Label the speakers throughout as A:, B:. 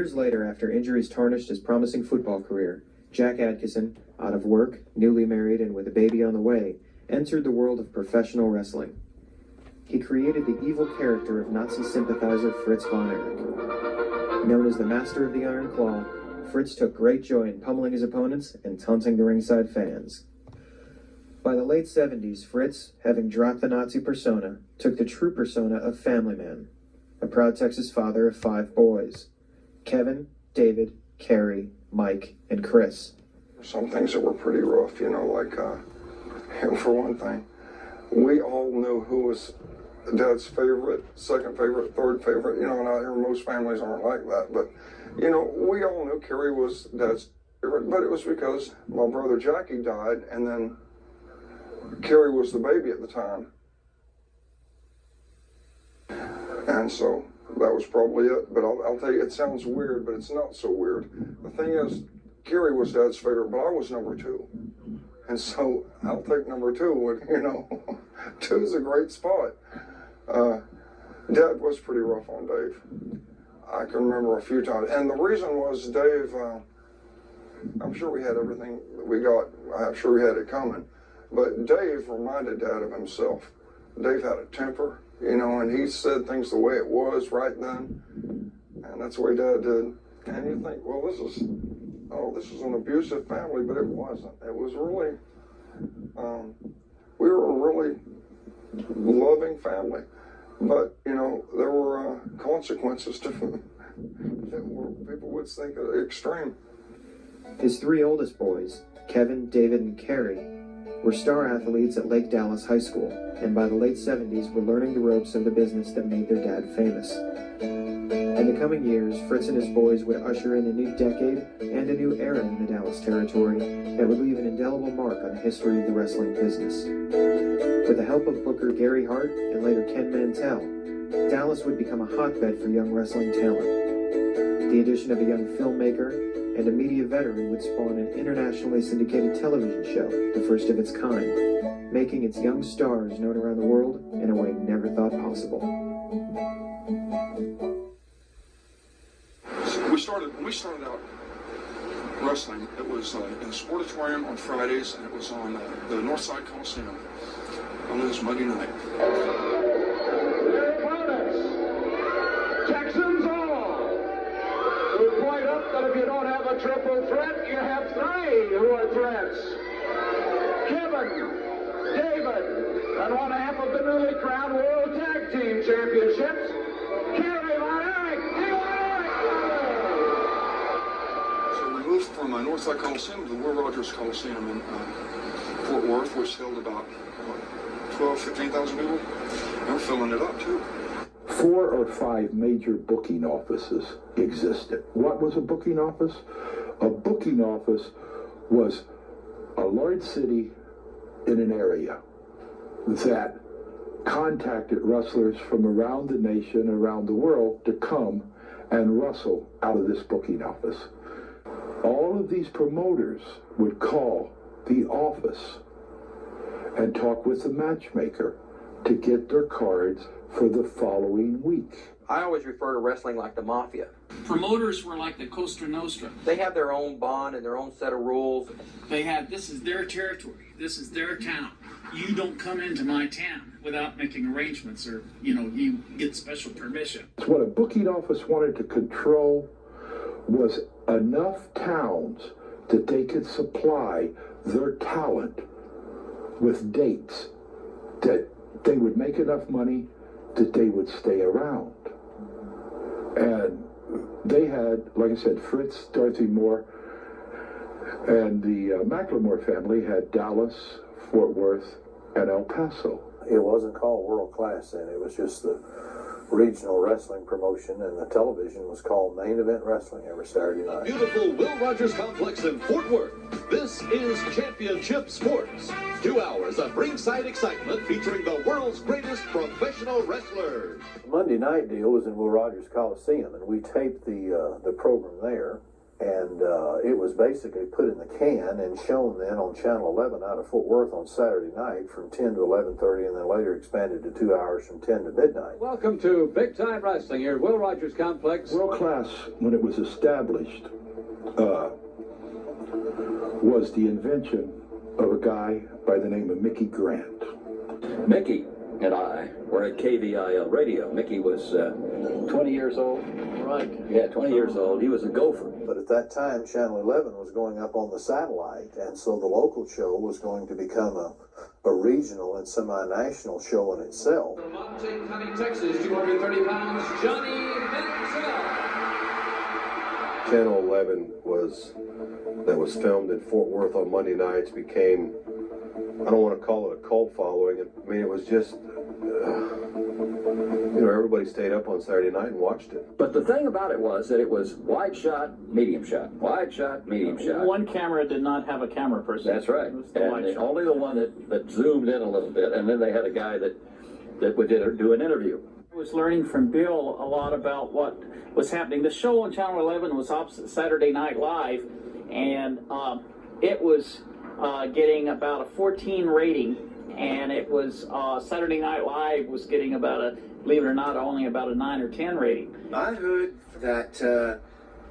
A: Years later, after injuries tarnished his promising football career, Jack Adkisson, out of work, newly married, and with a baby on the way, entered the world of professional wrestling. He created the evil character of Nazi sympathizer Fritz von Erich. Known as the Master of the Iron Claw, Fritz took great joy in pummeling his opponents and taunting the ringside fans. By the late 70s, Fritz, having dropped the Nazi persona, took the true persona of family man, a proud Texas father of 5 boys: Kevin, David, Kerry, Mike, and Chris.
B: Some things that were pretty rough, like, for one thing, we all knew who was Dad's favorite, second favorite, third favorite, and out here most families aren't like that, but, we all knew Kerry was Dad's favorite, but it was because my brother Jackie died, and then Kerry was the baby at the time. And so that was probably it, but I'll tell you, it sounds weird, but it's not so weird. The thing is, Kerry was Dad's favorite, but I was number 2. And so I'll take number 2, and 2's a great spot. Dad was pretty rough on Dave. I can remember a few times. And the reason was Dave, I'm sure we had everything that we got. I'm sure we had it coming. But Dave reminded Dad of himself. Dave had a temper, and he said things the way it was right then. And that's the way Dad did. And you think, well, this is an abusive family, but it wasn't. It was really, we were a really loving family. But, there were consequences to that were, people would think, extreme.
A: His 3 oldest boys, Kevin, David, and Kerry, were star athletes at Lake Dallas High School, and by the late 70s were learning the ropes of the business that made their dad famous. In the coming years, Fritz and his boys would usher in a new decade and a new era in the Dallas territory that would leave an indelible mark on the history of the wrestling business. With the help of Booker Gary Hart and later Ken Mantell, Dallas would become a hotbed for young wrestling talent. The addition of a young filmmaker and a media veteran would spawn an internationally syndicated television show, the first of its kind, making its young stars known around the world in a way never thought possible.
C: When we started out wrestling, it was in the Sportatorium on Fridays, and it was on the Northside Coliseum on this Monday night.
D: Their opponents, Texans all, who point up that if you don't have a triple threat, you have 3 who are threats. Kevin, David, and 1/2 of the newly crowned World Tag Team Championships, Kerry von Erich.
C: So we moved from Northside Coliseum to the Will Rogers Coliseum in Fort Worth, which held about 15,000 people. And we're filling it up too.
E: 4 or 5 major booking offices existed. What was a booking office? A booking office was a large city in an area that contacted wrestlers from around the nation, around the world, to come and wrestle out of this booking office. All of these promoters would call the office and talk with the matchmaker to get their cards for the following week.
F: I always refer to wrestling like the mafia.
G: Promoters were like the Costa Nostra.
F: They have their own bond and their own set of rules.
G: They had, this is their territory, this is their town. You don't come into my town without making arrangements, or, you get special permission.
E: What a booking office wanted to control was enough towns that they could supply their talent with dates that they would make enough money that they would stay around. And they had, like I said, Fritz, Dorothy Moore, and the McLemore family had Dallas, Fort Worth, and El Paso.
H: It wasn't called World Class then. It was just the regional wrestling promotion, and the television was called Main Event Wrestling every Saturday night.
I: Beautiful Will Rogers Complex in Fort Worth. This is Championship Sports. 2 hours of ringside excitement featuring the world's greatest professional wrestlers.
H: The Monday night deal was in Will Rogers Coliseum, and we taped the program there. And it was basically put in the can and shown then on Channel 11 out of Fort Worth on Saturday night from 10 to 11:30, and then later expanded to 2 hours from 10 to midnight.
J: Welcome to Big Time Wrestling here at Will Rogers Complex.
E: World Class, when it was established, was the invention of a guy by the name of Mickey Grant.
K: Mickey and I were at KVIL Radio. Mickey was 20 years old.
G: Right.
K: Yeah, 20 years old. He was a gopher.
H: But at that time, Channel 11 was going up on the satellite, and so the local show was going to become a regional and semi-national show in itself.
J: From Montague County, Texas, 230 pounds, Johnny Menzel.
L: Channel 11 was filmed in Fort Worth on Monday nights became, I don't want to call it a cult following. I mean, it was just, everybody stayed up on Saturday night and watched it.
K: But the thing about it was that it was wide shot, medium shot, wide shot, medium shot.
G: One camera did not have a camera person.
K: That's right.
G: It was the wide shot.
K: Only the one that zoomed in a little bit, and then they had a guy that would do an interview.
G: I was learning from Bill a lot about what was happening. The show on Channel 11 was opposite Saturday Night Live, and it was getting about a 14 rating, and it was Saturday Night Live was getting about a, believe it or not, only about a 9 or 10 rating.
M: I heard that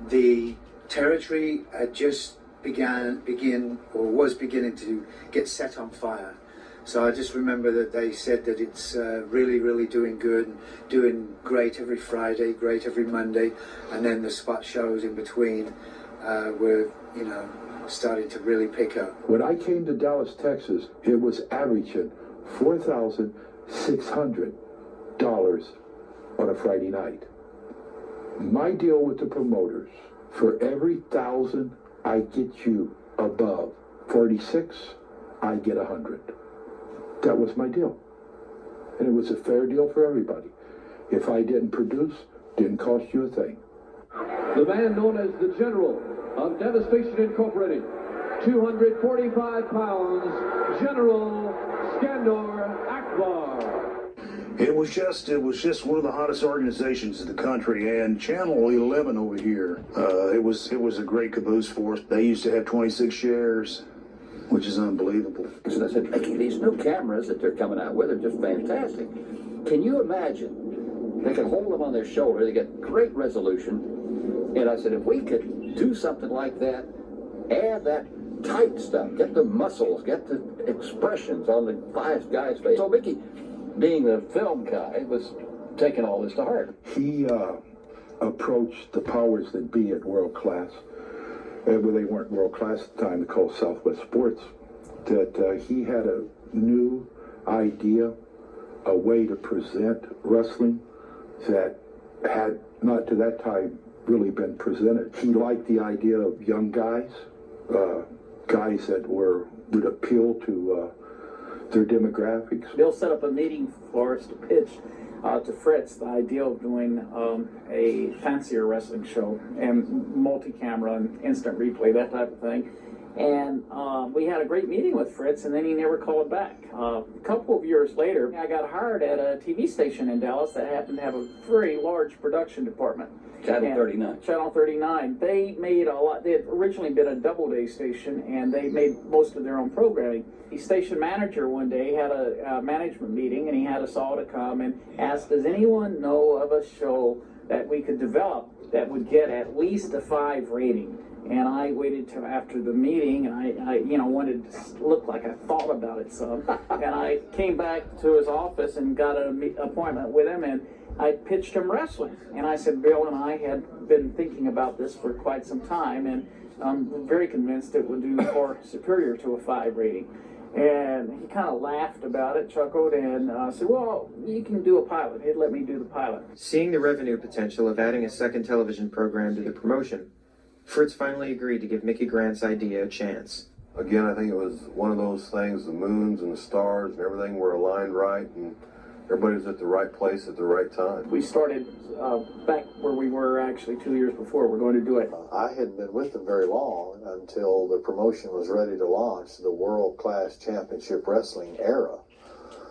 M: the territory had just was beginning to get set on fire. So I just remember that they said that it's really, really doing good, and doing great every Friday, great every Monday, and then the spot shows in between were, started to really pick up.
E: When I came to Dallas, Texas, it was averaging $4,600 on a Friday night. My deal with the promoters, for every 1,000 I get you above 46, I get 100. That was my deal. And it was a fair deal for everybody. If I didn't produce, didn't cost you a thing.
J: The man known as the General of Devastation Incorporated, 245 pounds, General Skandor Akbar.
N: It was just one of the hottest organizations in the country, and Channel 11 over here, it was a great caboose for us. They used to have 26 shares, which is unbelievable.
K: So I said, Mickey, these new cameras that they're coming out with are just fantastic. Can you imagine? They could hold them on their shoulder. They get great resolution. And I said, if we could do something like that, add that tight stuff, get the muscles, get the expressions on the guy's face. So Mickey, being the film guy, was taking all this to heart.
E: He approached the powers that be at World Class, well, they weren't World Class at the time, they called Southwest Sports, that he had a new idea, a way to present wrestling that had not to that time really been presented. He liked the idea of young guys, guys that would appeal to their demographics.
G: Bill set up a meeting for us to pitch to Fritz the idea of doing a fancier wrestling show and multi-camera and instant replay, that type of thing. And we had a great meeting with Fritz, and then he never called back. A couple of years later, I got hired at a TV station in Dallas that happened to have a very large production department.
K: Channel 39.
G: Channel 39. They made a lot. They had originally been a double-day station, and they made most of their own programming. The station manager one day had a management meeting, and he had us all to come and ask, does anyone know of a show that we could develop that would get at least a 5 rating? And I waited till after the meeting, and I wanted to look like I thought about it some. And I came back to his office and got an appointment with him, and I pitched him wrestling. And I said, Bill and I had been thinking about this for quite some time, and I'm very convinced it would do far superior to a 5 rating. And he kind of laughed about it, chuckled, and said, well, you can do a pilot. He'd let me do the pilot.
A: Seeing the revenue potential of adding a second television program to the promotion, Fritz finally agreed to give Mickey Grant's idea a chance.
L: Again, I think it was one of those things, the moons and the stars and everything were aligned right, and everybody was at the right place at the right time.
G: We started back where we were actually 2 years before. We're going to do it.
H: I hadn't been with them very long until the promotion was ready to launch the World Class Championship Wrestling era,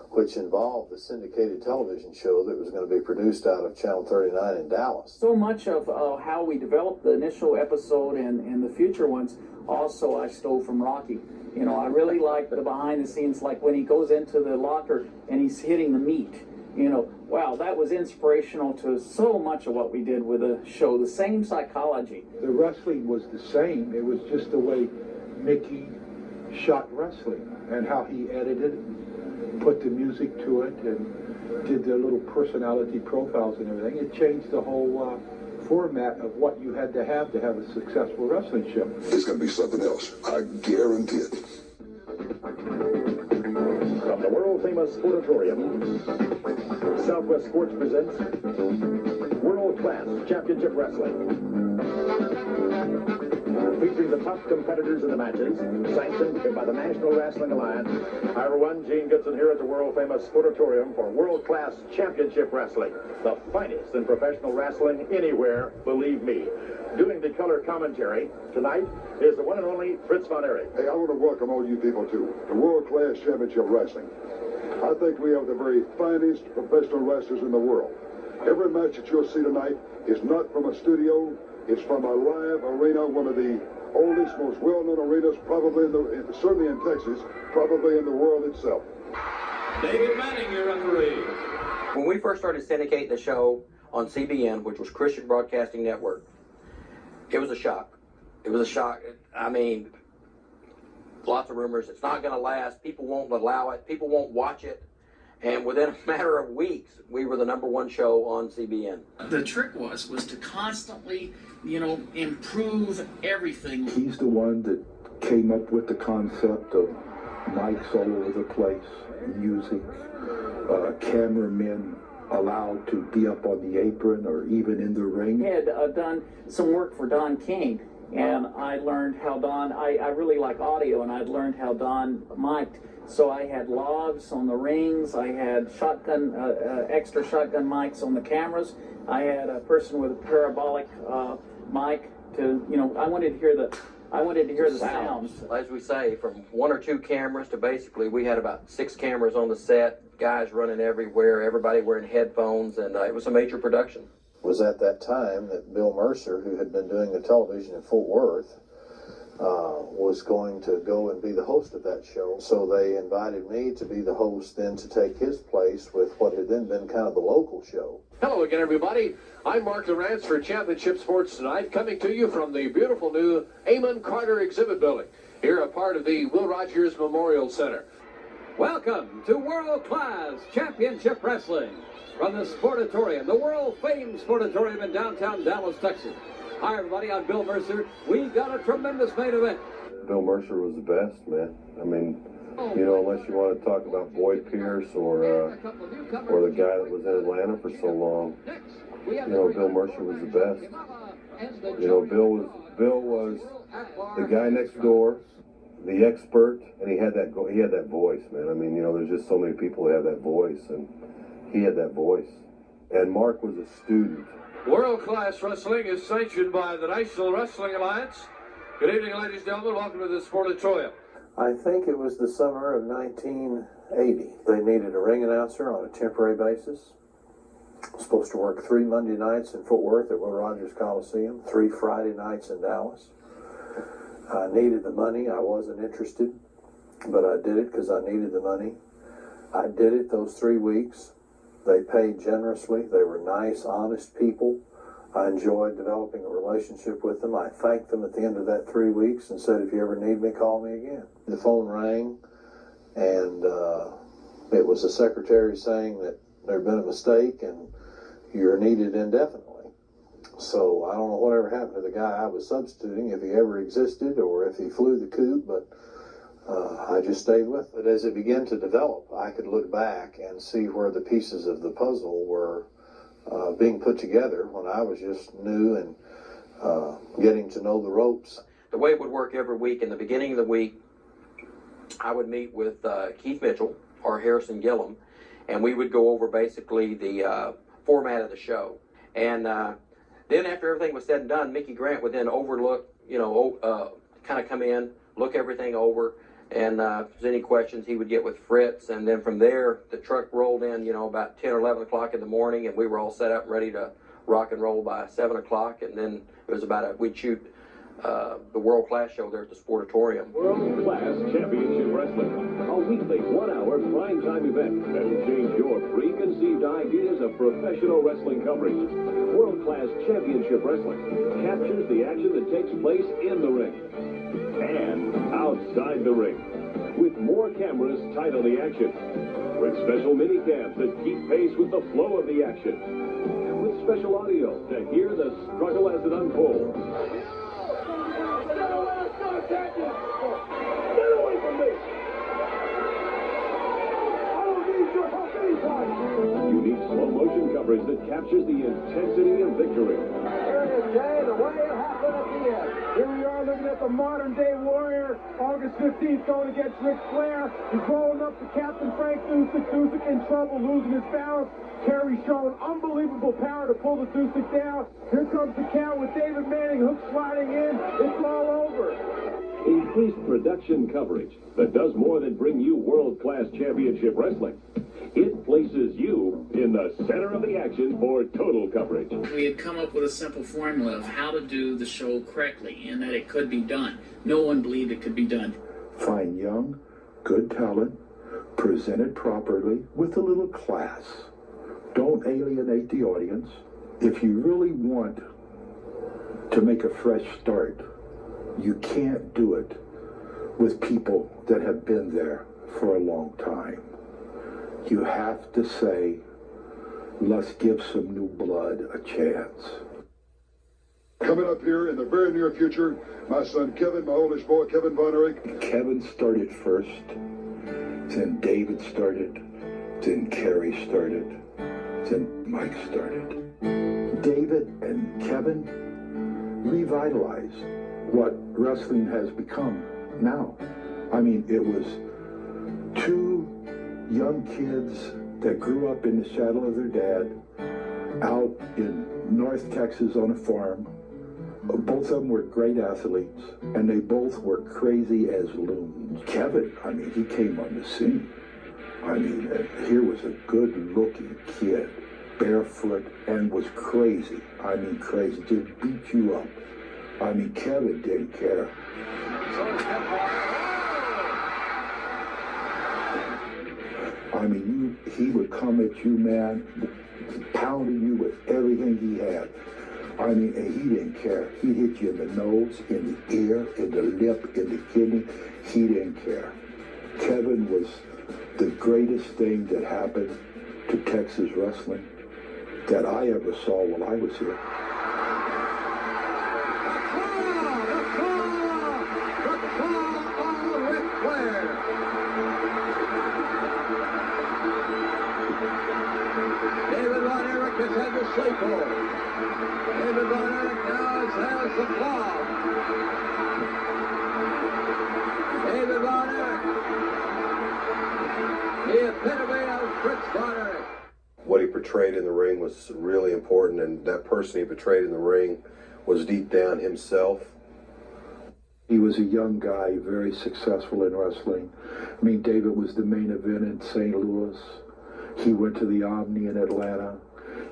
H: which involved the syndicated television show that was going to be produced out of Channel 39 in Dallas.
G: So much of how we developed the initial episode and the future ones also I stole from Rocky. You know, I really like the behind the scenes, like when he goes into the locker and he's hitting the meat. You know, wow, that was inspirational to so much of what we did with the show. The same psychology.
E: The wrestling was the same. It was just the way Mickey shot wrestling and how he edited it, put the music to it, and did their little personality profiles and everything. It changed the whole format of what you had to have a successful wrestling show.
O: It's going to be something else. I guarantee it.
P: From the world-famous Sportatorium, Southwest Sports presents World Class Championship Wrestling. Featuring the top competitors in the matches, sanctioned by the National Wrestling Alliance. Hi everyone, Gene Goodson here at the world-famous Sportatorium for World Class Championship Wrestling. The finest in professional wrestling anywhere, believe me. Doing the color commentary tonight is the one and only Fritz von Erich.
O: Hey, I want to welcome all you people to the World Class Championship Wrestling. I think we have the very finest professional wrestlers in the world. Every match that you'll see tonight is not from a studio, it's from a live arena, one of the oldest, most well-known arenas, probably certainly in Texas, probably in the world itself.
J: David Manning, your referee.
F: When we first started syndicating the show on CBN, which was Christian Broadcasting Network, it was a shock. It was a shock. I mean, lots of rumors. It's not going to last. People won't allow it. People won't watch it. And within a matter of weeks, we were the #1 show on CBN.
G: The trick was to constantly, you know, improve everything.
E: He's the one that came up with the concept of mics all over the place, music, cameramen allowed to be up on the apron or even in the ring.
G: I had done some work for Don King, and I learned how Don, I really like audio, and I'd learned how Don mic'd. So I had logs on the rings, I had shotgun, extra shotgun mics on the cameras. I had a person with a parabolic mic to, you know, I wanted to hear the sounds.
F: As we say, from 1 or 2 cameras to basically, we had about 6 cameras on the set, guys running everywhere, everybody wearing headphones, and it was a major production.
H: It was at that time that Bill Mercer, who had been doing the television in Fort Worth, was going to go and be the host of that show. So they invited me to be the host then to take his place with what had then been kind of the local show.
P: Hello again, everybody. I'm Mark Lawrence for Championship Sports Tonight, coming to you from the beautiful new Amon Carter Exhibit Building, here a part of the Will Rogers Memorial Center.
J: Welcome to World Class Championship Wrestling from the Sportatorium, the world-famed Sportatorium in downtown Dallas, Texas. Hi, everybody. I'm Bill Mercer. We've got a tremendous main event.
L: Bill Mercer was the best, man. I mean, you know, unless you want to talk about Boyd Pierce or the guy that was in Atlanta for so long, you know, Bill Mercer was the best. You know, Bill was the guy next door, the expert, and he had that voice, man. I mean, you know, there's just so many people who have that voice, and he had that voice. And Mark was a student.
P: World Class Wrestling is sanctioned by the National Wrestling Alliance. Good evening, ladies and gentlemen. Welcome to the Sportatorium.
H: I think it was the summer of 1980. They needed a ring announcer on a temporary basis. I was supposed to work 3 Monday nights in Fort Worth at Will Rogers Coliseum, 3 Friday nights in Dallas. I needed the money. I wasn't interested, but I did it because I needed the money. I did it those 3 weeks. They paid generously. They were nice, honest people. I enjoyed developing a relationship with them. I thanked them at the end of that 3 weeks and said, if you ever need me, call me again. The phone rang, and it was the secretary saying that there had been a mistake and you're needed indefinitely. So I don't know whatever happened to the guy I was substituting, if he ever existed or if he flew the coop, but I just stayed with it. As it began to develop, I could look back and see where the pieces of the puzzle were being put together when I was just new and getting to know the ropes.
F: The way it would work every week, in the beginning of the week, I would meet with Keith Mitchell or Harrison Gillum, and we would go over basically the format of the show. And then after everything was said and done, Mickey Grant would then overlook, you know, kind of come in, look everything over, And if there's any questions, he would get with Fritz. And then from there, the truck rolled in, you know, about 10 or 11 o'clock in the morning, and we were all set up and ready to rock and roll by 7 o'clock. And then it was we'd shoot the World Class show there at the Sportatorium.
I: World Class Championship Wrestling, a weekly 1-hour primetime event that will change your preconceived ideas of professional wrestling coverage. World Class Championship Wrestling captures the action that takes place in the ring and outside the ring, with more cameras tight on the action, with special mini cams that keep pace with the flow of the action, with special audio to hear the struggle as it unfolds.
D: Get away from me! I don't need your help anytime!
I: Unique slow-motion coverage that captures the intensity of victory.
D: Here it is, Jay, the way it happened at the end. Here we are looking at the modern-day warrior, August 15th, going against Ric Flair. He's rolling up to Captain Frank Dusek. Dusek in trouble, losing his balance. Kerry showing unbelievable power to pull the Dusek down. Here comes the count with David Manning, hook sliding in. It's all over.
I: Increased production coverage that does more than bring you world-class championship wrestling. It places you in the center of the action for total coverage.
G: We had come up with a simple formula of how to do the show correctly and that it could be done. No one believed it could be done.
E: Find young, good talent, present it properly with a little class. Don't alienate the audience. If you really want to make a fresh start, you can't do it with people that have been there for a long time. You have to say, let's give some new blood a chance.
O: Coming up here in the very near future, my son Kevin, my oldest boy, Kevin Von Erich.
E: Kevin started first, then David started, then Kerry started, then Mike started. David and Kevin revitalized what wrestling has become now. I mean, it was two young kids that grew up in the shadow of their dad out in North Texas on a farm. Both of them were great athletes, and they both were crazy as loons. Kevin, I mean, he came on the scene. I mean, here was a good-looking kid, barefoot, and was crazy. I mean, crazy, just beat you up. I mean, Kevin didn't care. I mean, he would come at you, man, pounding you with everything he had. I mean, and he didn't care. He'd hit you in the nose, in the ear, in the lip, in the kidney. He didn't care. Kevin was the greatest thing that happened to Texas wrestling that I ever saw while I was here.
J: David Von Erich has had the sleep hold. David Von Erich now has the claw. David Von Erich, the epitome of Fritz Von Erich.
L: What he portrayed in the ring was really important, and that person he portrayed in the ring was deep down himself.
E: He was a young guy, very successful in wrestling. I mean, David was the main event in St. Louis. He went to the Omni in Atlanta.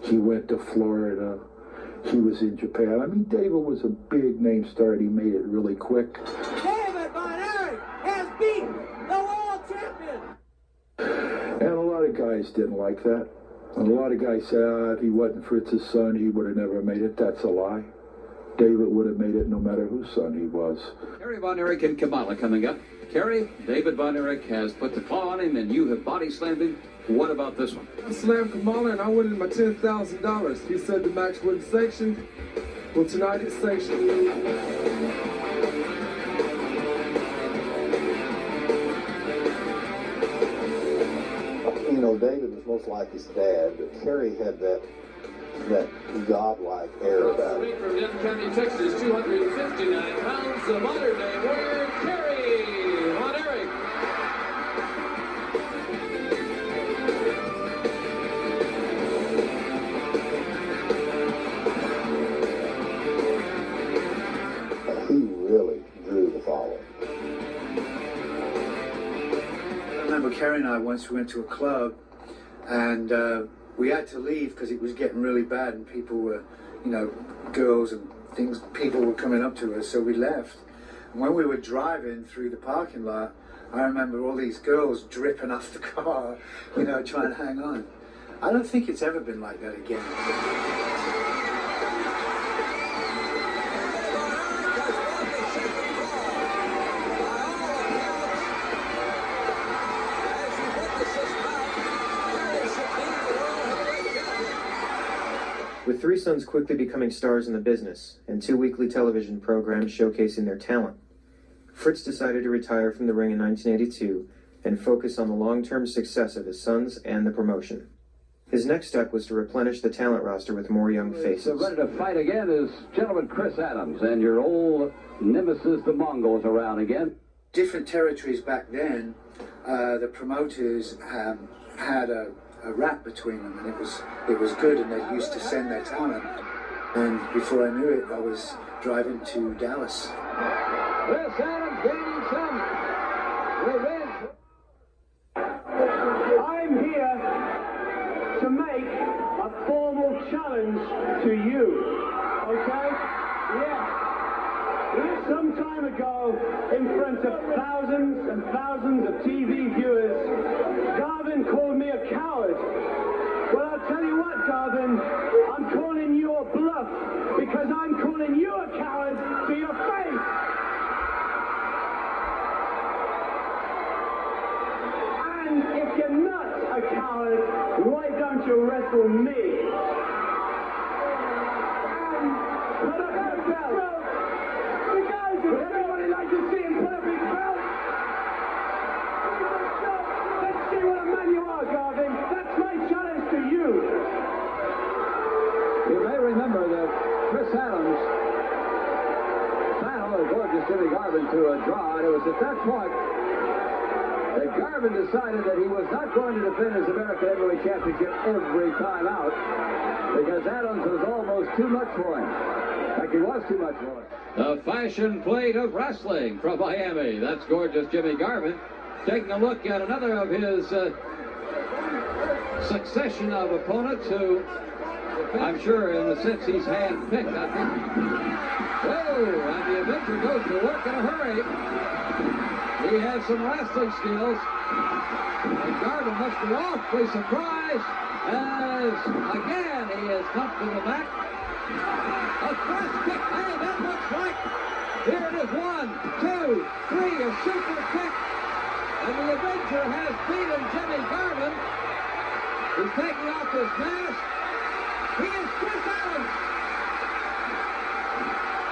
E: He went to Florida. He was in Japan. I mean, David was a big name star, and he made it really quick.
D: David Von Erich has beaten the world champion!
E: And a lot of guys didn't like that. And a lot of guys said, if he wasn't Fritz's son, he would have never made it. That's a lie. David would have made it no matter whose son he was.
J: Kerry Von Erich and Kamala coming up. Kerry, David Von Erich has put the claw on him and you have body slammed him. What about this one?
Q: I slammed Kamala and I wanted my $10,000. He said the match wasn't sanctioned. Well, tonight it's sanctioned.
H: You know, David was most like his dad, but Kerry had that godlike air about him.
J: From Denton County, Texas, 259 pounds, the modern-day warrior, Kerry Von Erich.
H: He really drew the following.
M: Kerry and I once went to a club, and we had to leave because it was getting really bad, and people were, you know, girls and things, people were coming up to us, so we left. And when we were driving through the parking lot, I remember all these girls dripping off the car, you know, trying to hang on. I don't think it's ever been like that again.
A: With three sons quickly becoming stars in the business and 2 weekly television programs showcasing their talent, Fritz decided to retire from the ring in 1982 and focus on the long-term success of his sons and the promotion. His next step was to replenish the talent roster with more young faces.
J: Ready to fight again is gentleman Chris Adams and your old nemesis, the Mongols, around again.
M: Different territories back then, the promoters had a rap between them, and it was good, and they used to send their talent. And before I knew it, I was driving to Dallas.
J: Chris Adams gaining some revenge.
D: I'm here to make a formal challenge to you, okay? Yeah. Some time ago, in front of thousands and thousands of TV viewers, Garvin called me a coward. Well, I'll tell you what, Garvin, I'm calling you a bluff, because I'm calling you a coward to your face. And if you're not a coward, why don't you wrestle me? And put up your belt. The guys, would everybody like to see him put up his belt? Let's see what a man you are, Garvin. That's my challenge to you.
J: You may remember that Chris Adams battled the gorgeous Jimmy Garvin to a draw, and it was at that point that Garvin decided that he was not going to defend his American Heavyweight Championship every time out because Adams was almost too much for him. In fact, he was too much for him. The fashion plate of wrestling from Miami. That's gorgeous Jimmy Garvin. Taking a look at another of his succession of opponents who, I'm sure in a sense he's hand-picked. I think. Whoa, and the Avenger goes to work in a hurry. He has some wrestling skills. And Garvin must be awfully surprised as, again, he is thumped in the back. A thrust kick. Hey, that looks like. Here it is. 1, 2, 3. A super kick. And the Avenger has beaten Jimmy Garvin. He's taking off his mask. He is Chris Adams.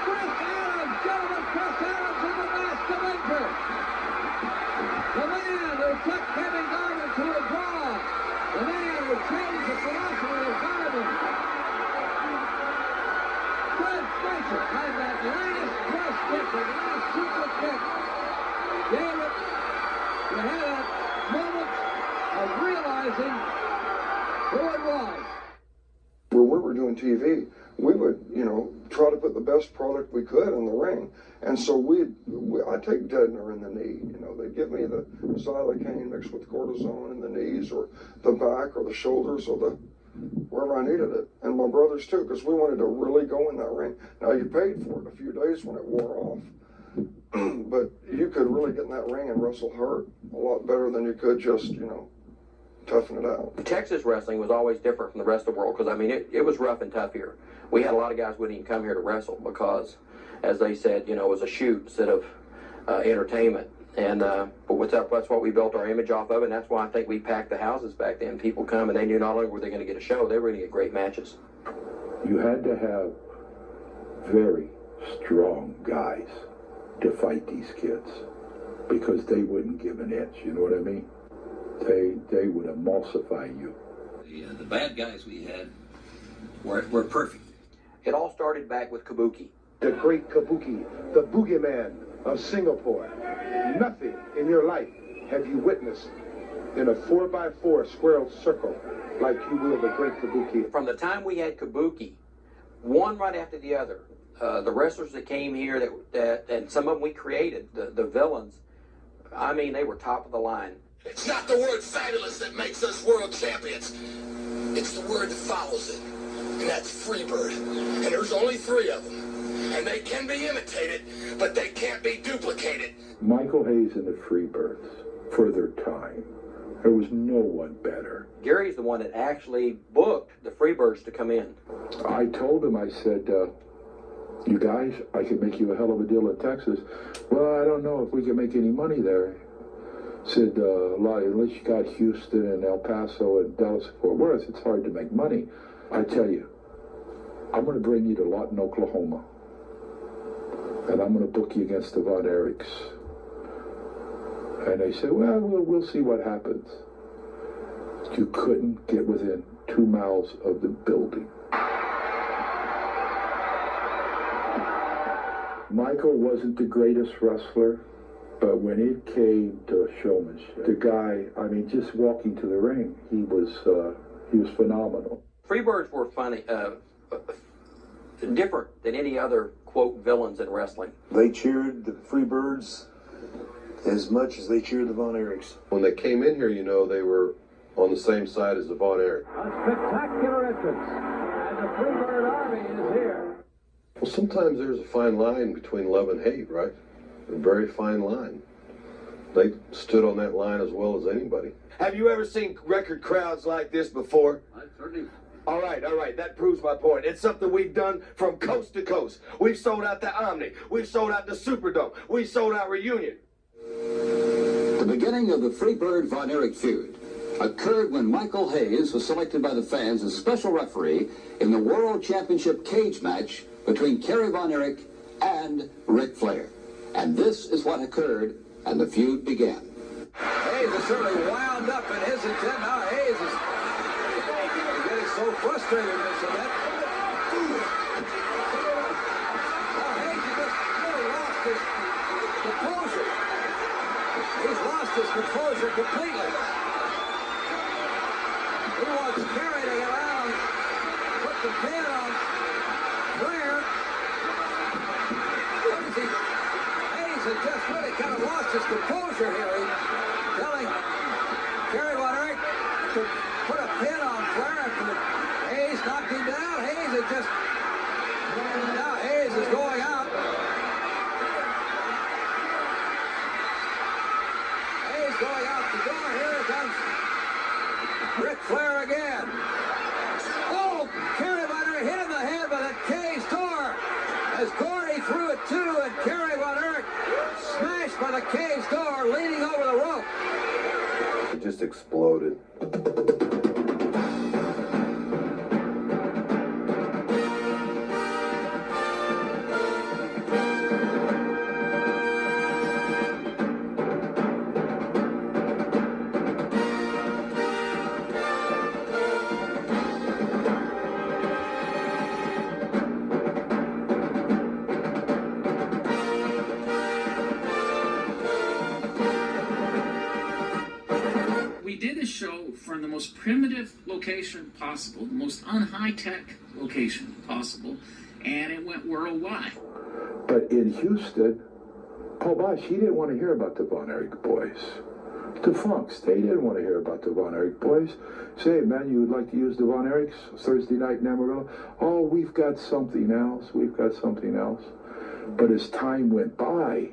J: Chris Adams, gentlemen, Chris Adams is the Masked Avenger. The man who took Kevin Garvin to a draw. The man who changed the philosophy of Garvin. Good gracious, and that last thrust kick, the last super kick, gave it. You had a moment of realizing who it was.
B: When we were doing TV, we would, you know, try to put the best product we could in the ring. And so I'd take deadener in the knee. You know, they'd give me the xylocaine mixed with cortisone in the knees or the back or the shoulders or the wherever I needed it. And my brothers too, because we wanted to really go in that ring. Now you paid for it a few days when it wore off. But you could really get in that ring and wrestle hurt a lot better than you could just, you know, toughen it out.
F: Texas wrestling was always different from the rest of the world because, I mean, it was rough and tough here. We had a lot of guys who wouldn't even come here to wrestle because, as they said, you know, it was a shoot instead of entertainment. And but that's what we built our image off of, and that's why I think we packed the houses back then. People come, and they knew not only were they going to get a show, they were going to get great matches.
E: You had to have very strong guys to fight these kids because they wouldn't give an inch, you know what I mean? They would emulsify you.
K: The bad guys we had were perfect.
F: It all started back with Kabuki.
R: The great Kabuki, the boogeyman of Singapore. Nothing in your life have you witnessed in a 4x4 square circle like you will the great Kabuki.
F: From the time we had Kabuki, one right after the other, the wrestlers that came here that and some of them we created, the villains, I mean, they were top of the line.
S: It's not the word fabulous that makes us world champions. It's the word that follows it. And that's Freebird. And there's only 3 of them. And they can be imitated, but they can't be duplicated.
E: Michael Hayes and the Freebirds, for their time, there was no one better.
F: Gary's the one that actually booked the Freebirds to come in.
E: I told him, I said, you guys, I could make you a hell of a deal in Texas. Well, I don't know if we can make any money there. Said, unless you got Houston and El Paso and Dallas and Fort Worth, it's hard to make money. I tell you, I'm going to bring you to Lawton, Oklahoma. And I'm going to book you against the Von Erichs. And they said, well, we'll see what happens. You couldn't get within 2 miles of the building. Michael wasn't the greatest wrestler, but when it came to showmanship, the guy, I mean, just walking to the ring, he was phenomenal.
F: Freebirds were funny, different than any other, quote, villains in wrestling.
N: They cheered the Freebirds as much as they cheered the Von Erichs.
L: When they came in here, you know, they were on the same side as the Von Erich.
J: A spectacular entrance, and the Freebird Army is here.
L: Well, sometimes there's a fine line between love and hate, right? A very fine line. They stood on that line as well as anybody.
T: Have you ever seen record crowds like this before?
J: I certainly.
T: All right. That proves my point. It's something we've done from coast to coast. We've sold out the Omni. We've sold out the Superdome. We sold out Reunion.
U: The beginning of the Freebird Von Erich feud occurred when Michael Hayes was selected by the fans as special referee in the World Championship cage match between Kerry Von Erich and Ric Flair. And this is what occurred, and the feud began.
J: Hayes is certainly wound up in his intent. Now Hayes is getting so frustrated in this event. Now Hayes has just really lost his composure. He's lost his composure completely. He wants Kerry to get around, put the pin on Flair. What is he? Hayes has just really kind of lost his composure here. He's telling Kerry Von Erich to put a pin on Flair after Hayes knocked him down. Hayes is just... Now Hayes is going out. Hayes going out the door. Here comes Ric Flair again. Oh, Kerry Von Erich hit in the head by that cage door. As Gordy threw it too, and Kerry Von Erich smashed by the cage door, leaning over the rope.
L: It just exploded.
V: We did a show from the most primitive location possible, the most un-high-tech location possible, and it went worldwide.
E: But in Houston, Paul Bosch, he didn't want to hear about the Von Erich boys. The Funks, they didn't want to hear about the Von Erich boys. Say, man, you would like to use the Von Erichs Thursday night in Amarillo? Oh, we've got something else. We've got something else. But as time went by,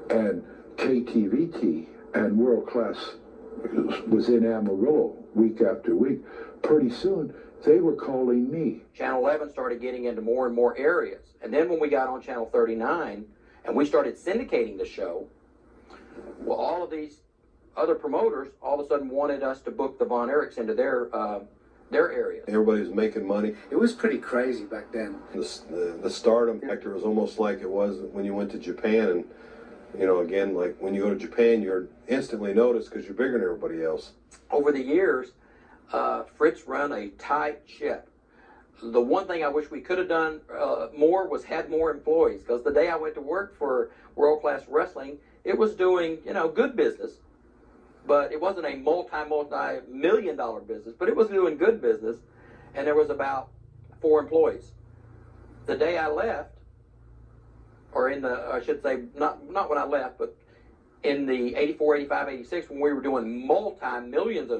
E: and KTVT and World Class was in Amarillo week after week, pretty soon they were calling me.
F: Channel 11 started getting into more and more areas. And then when we got on Channel 39 and we started syndicating the show, well, all of these other promoters all of a sudden wanted us to book the Von Erichs into their area.
L: Everybody was making money.
M: It was pretty crazy back then.
L: The stardom factor was almost like it was when you went to Japan. And, you know, again, like when you go to Japan, you're instantly noticed because you're bigger than everybody else.
F: Over the years, Fritz run a tight ship. The one thing I wish we could have done more was had more employees, because the day I went to work for World Class Wrestling, it was doing, you know, good business. But it wasn't a multi-million-dollar business, but it was doing good business, and there was about 4 employees. The day I left, or I should say, not when I left, but in the 84, 85, 86, when we were doing multi-millions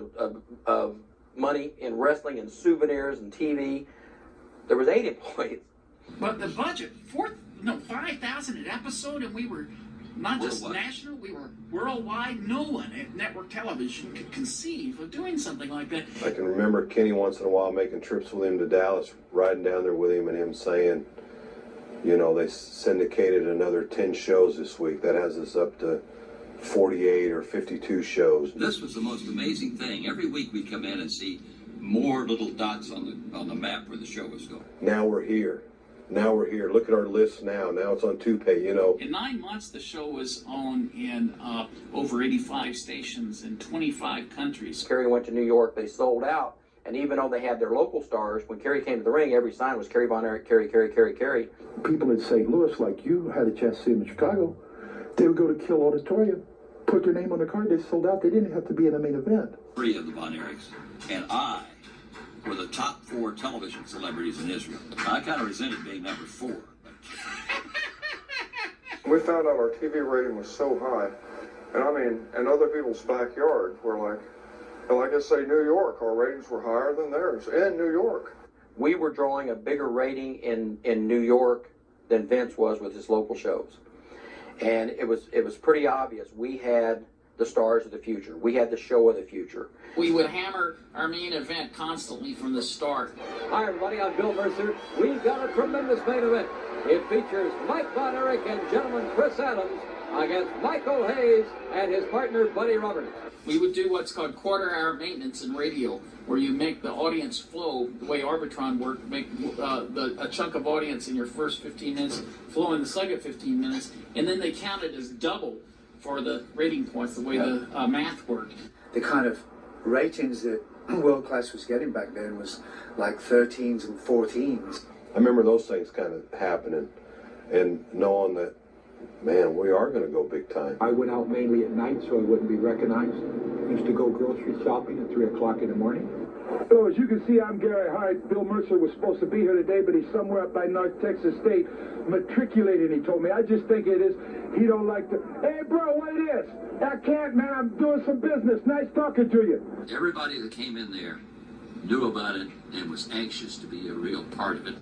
F: of money in wrestling and souvenirs and TV, there was 8 employees.
V: But the budget, 5,000 an episode, and we were not just national, we were worldwide. No one at network television could conceive of doing something like that.
L: I can remember Kenny once in a while making trips with him to Dallas, riding down there with him, and him saying, you know, they syndicated another 10 shows this week. That has us up to 48 or 52 shows.
C: This was the most amazing thing. Every week we'd come in and see more little dots on the map where the show was going.
L: Now we're here. Now we're here. Look at our list now. Now it's on Toupee, you know.
V: In 9 months, the show was on in over 85 stations in 25 countries.
F: Kerry went to New York. They sold out. And even though they had their local stars, when Kerry came to the ring, every sign was Kerry Von Erich, Kerry, Kerry, Kerry, Kerry.
E: People in St. Louis, like you, had a chance to see them in Chicago. They would go to Kill Auditorium, put their name on the card, they sold out. They didn't have to be in the main event.
C: 3 of the Von Erichs and I were the top 4 television celebrities in Israel. I kind of resented being number 4.
B: We found out our TV rating was so high, and I mean, in other people's backyard, we're like I say, New York, our ratings were higher than theirs in New York.
F: We were drawing a bigger rating in New York than Vince was with his local shows. And it was pretty obvious. We had the stars of the future. We had the show of the future.
V: We would hammer our main event constantly from the start.
J: Hi, everybody. I'm Bill Mercer. We've got a tremendous main event. It features Mike Von Erich and gentleman Chris Adams against Michael Hayes and his partner Buddy Roberts.
V: We would do what's called quarter-hour maintenance in radio, where you make the audience flow the way Arbitron worked, make a chunk of audience in your first 15 minutes flow in the second 15 minutes, and then they count it as double for the rating points, the way the math worked.
M: The kind of ratings that World Class was getting back then was like 13s and 14s.
L: I remember those things kind of happening and knowing that, man, we are going to go big time.
E: I went out mainly at night so I wouldn't be recognized. Used to go grocery shopping at 3 o'clock in the morning.
R: So as you can see, I'm Gary Hart. Bill Mercer was supposed to be here today, but he's somewhere up by North Texas State matriculated, he told me. I just think it is. He don't like to. Hey, bro, what it is? I can't, man. I'm doing some business. Nice talking to you.
C: Everybody that came in there knew about it and was anxious to be a real part of it.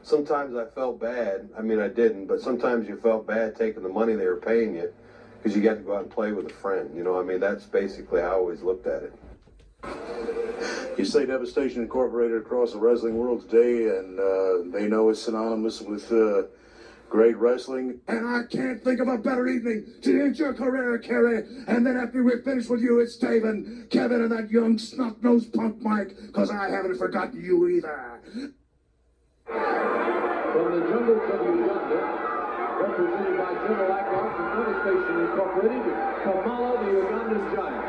L: Sometimes I felt bad. I mean, I didn't, but sometimes you felt bad taking the money they were paying you because you got to go out and play with a friend. You know, I mean, that's basically how I always looked at it.
N: You say Devastation Incorporated across the wrestling world today, and they know it's synonymous with great wrestling.
O: And I can't think of a better evening to end your career, Kerry. And then after we're finished with you, it's Dave and Kevin and that young snot-nosed punk Mike, because I haven't forgotten you either.
J: From the jungles of Uganda, represented by General Akbar from Devastation Incorporated, Kamala the Ugandan Giant.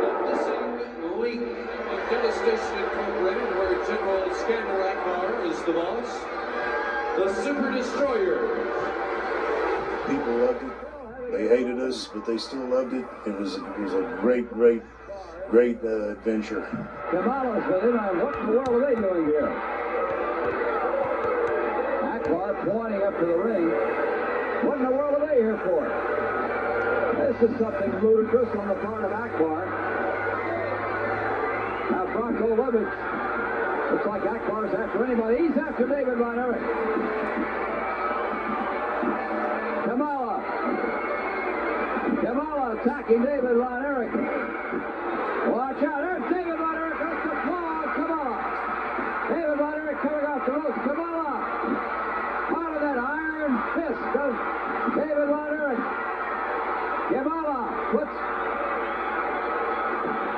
J: The missing link of Devastation Incorporated, where General Skander Akbar is the boss, the Super Destroyers.
N: People loved it. They hated us, but they still loved it. It was a great adventure.
J: Kamala's with it, and what in the world are they doing here? Akbar pointing up to the ring. What in the world are they here for? This is something ludicrous on the part of Akbar. Now Bronco Levitz, looks like Akbar's after anybody. He's after David Von Erich. Kamala attacking David Von Erich. Watch out, there's David Von Erich, that's the claw of Kamala. David Von Erich coming off the ropes. Kamala, out of that iron fist of David Von Erich. Kamala puts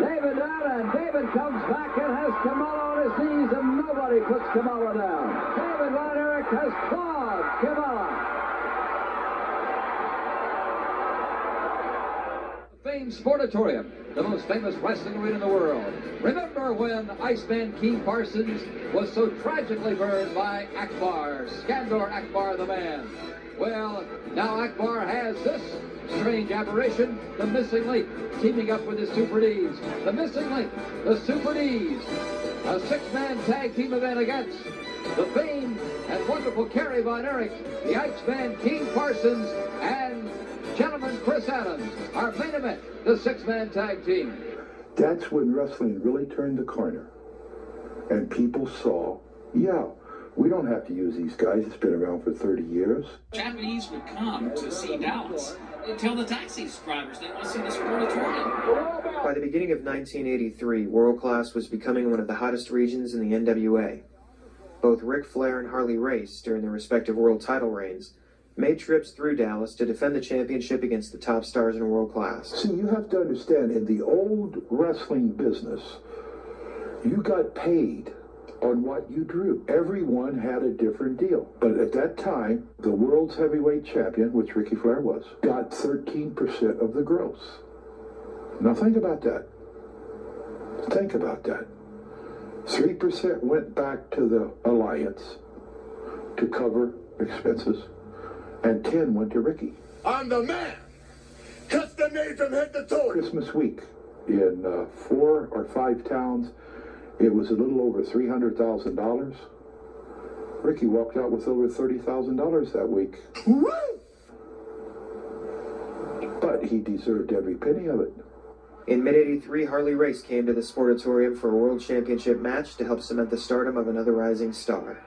J: David down, and David comes back and has Kamala on his knees, and nobody puts Kamala down. David Von Erich has clawed Kamala. Famed Sportatorium, the most famous wrestling arena in the world. Remember when Iceman Keith Parsons was so tragically burned by Akbar, Skandor Akbar the man? Well, now Akbar has this strange aberration, the missing link, teaming up with his Super D's. The missing link, the Super D's. A 6-man tag team event against the famed and wonderful Kerry Von Erich, the Iceman King Parsons, and gentleman Chris Adams. Our main event, the six-man tag team.
E: That's when wrestling really turned the corner. And people saw, yeah, we don't have to use these guys. It's been around for 30 years.
V: Japanese would come to see Dallas and tell the taxi drivers they want to see the Sportatorium.
A: By the beginning of 1983, World Class was becoming one of the hottest regions in the NWA. Both Ric Flair and Harley Race, during their respective world title reigns, made trips through Dallas to defend the championship against the top stars in World Class.
E: See, you have to understand, in the old wrestling business, you got paid on what you drew. Everyone had a different deal. But at that time, the world's heavyweight champion, which Ric Flair was, got 13% of the gross. Now think about that. Think about that. 3% went back to the alliance to cover expenses, and 10 went to Ricky.
T: I'm the man. Custom made from head to toe.
E: Christmas week in 4 or 5 towns, it was a little over $300,000. Ricky walked out with over $30,000 that week.
T: Woo!
E: But he deserved every penny of it.
A: In mid-83, Harley Race came to the Sportatorium for a World Championship match to help cement the stardom of another rising star.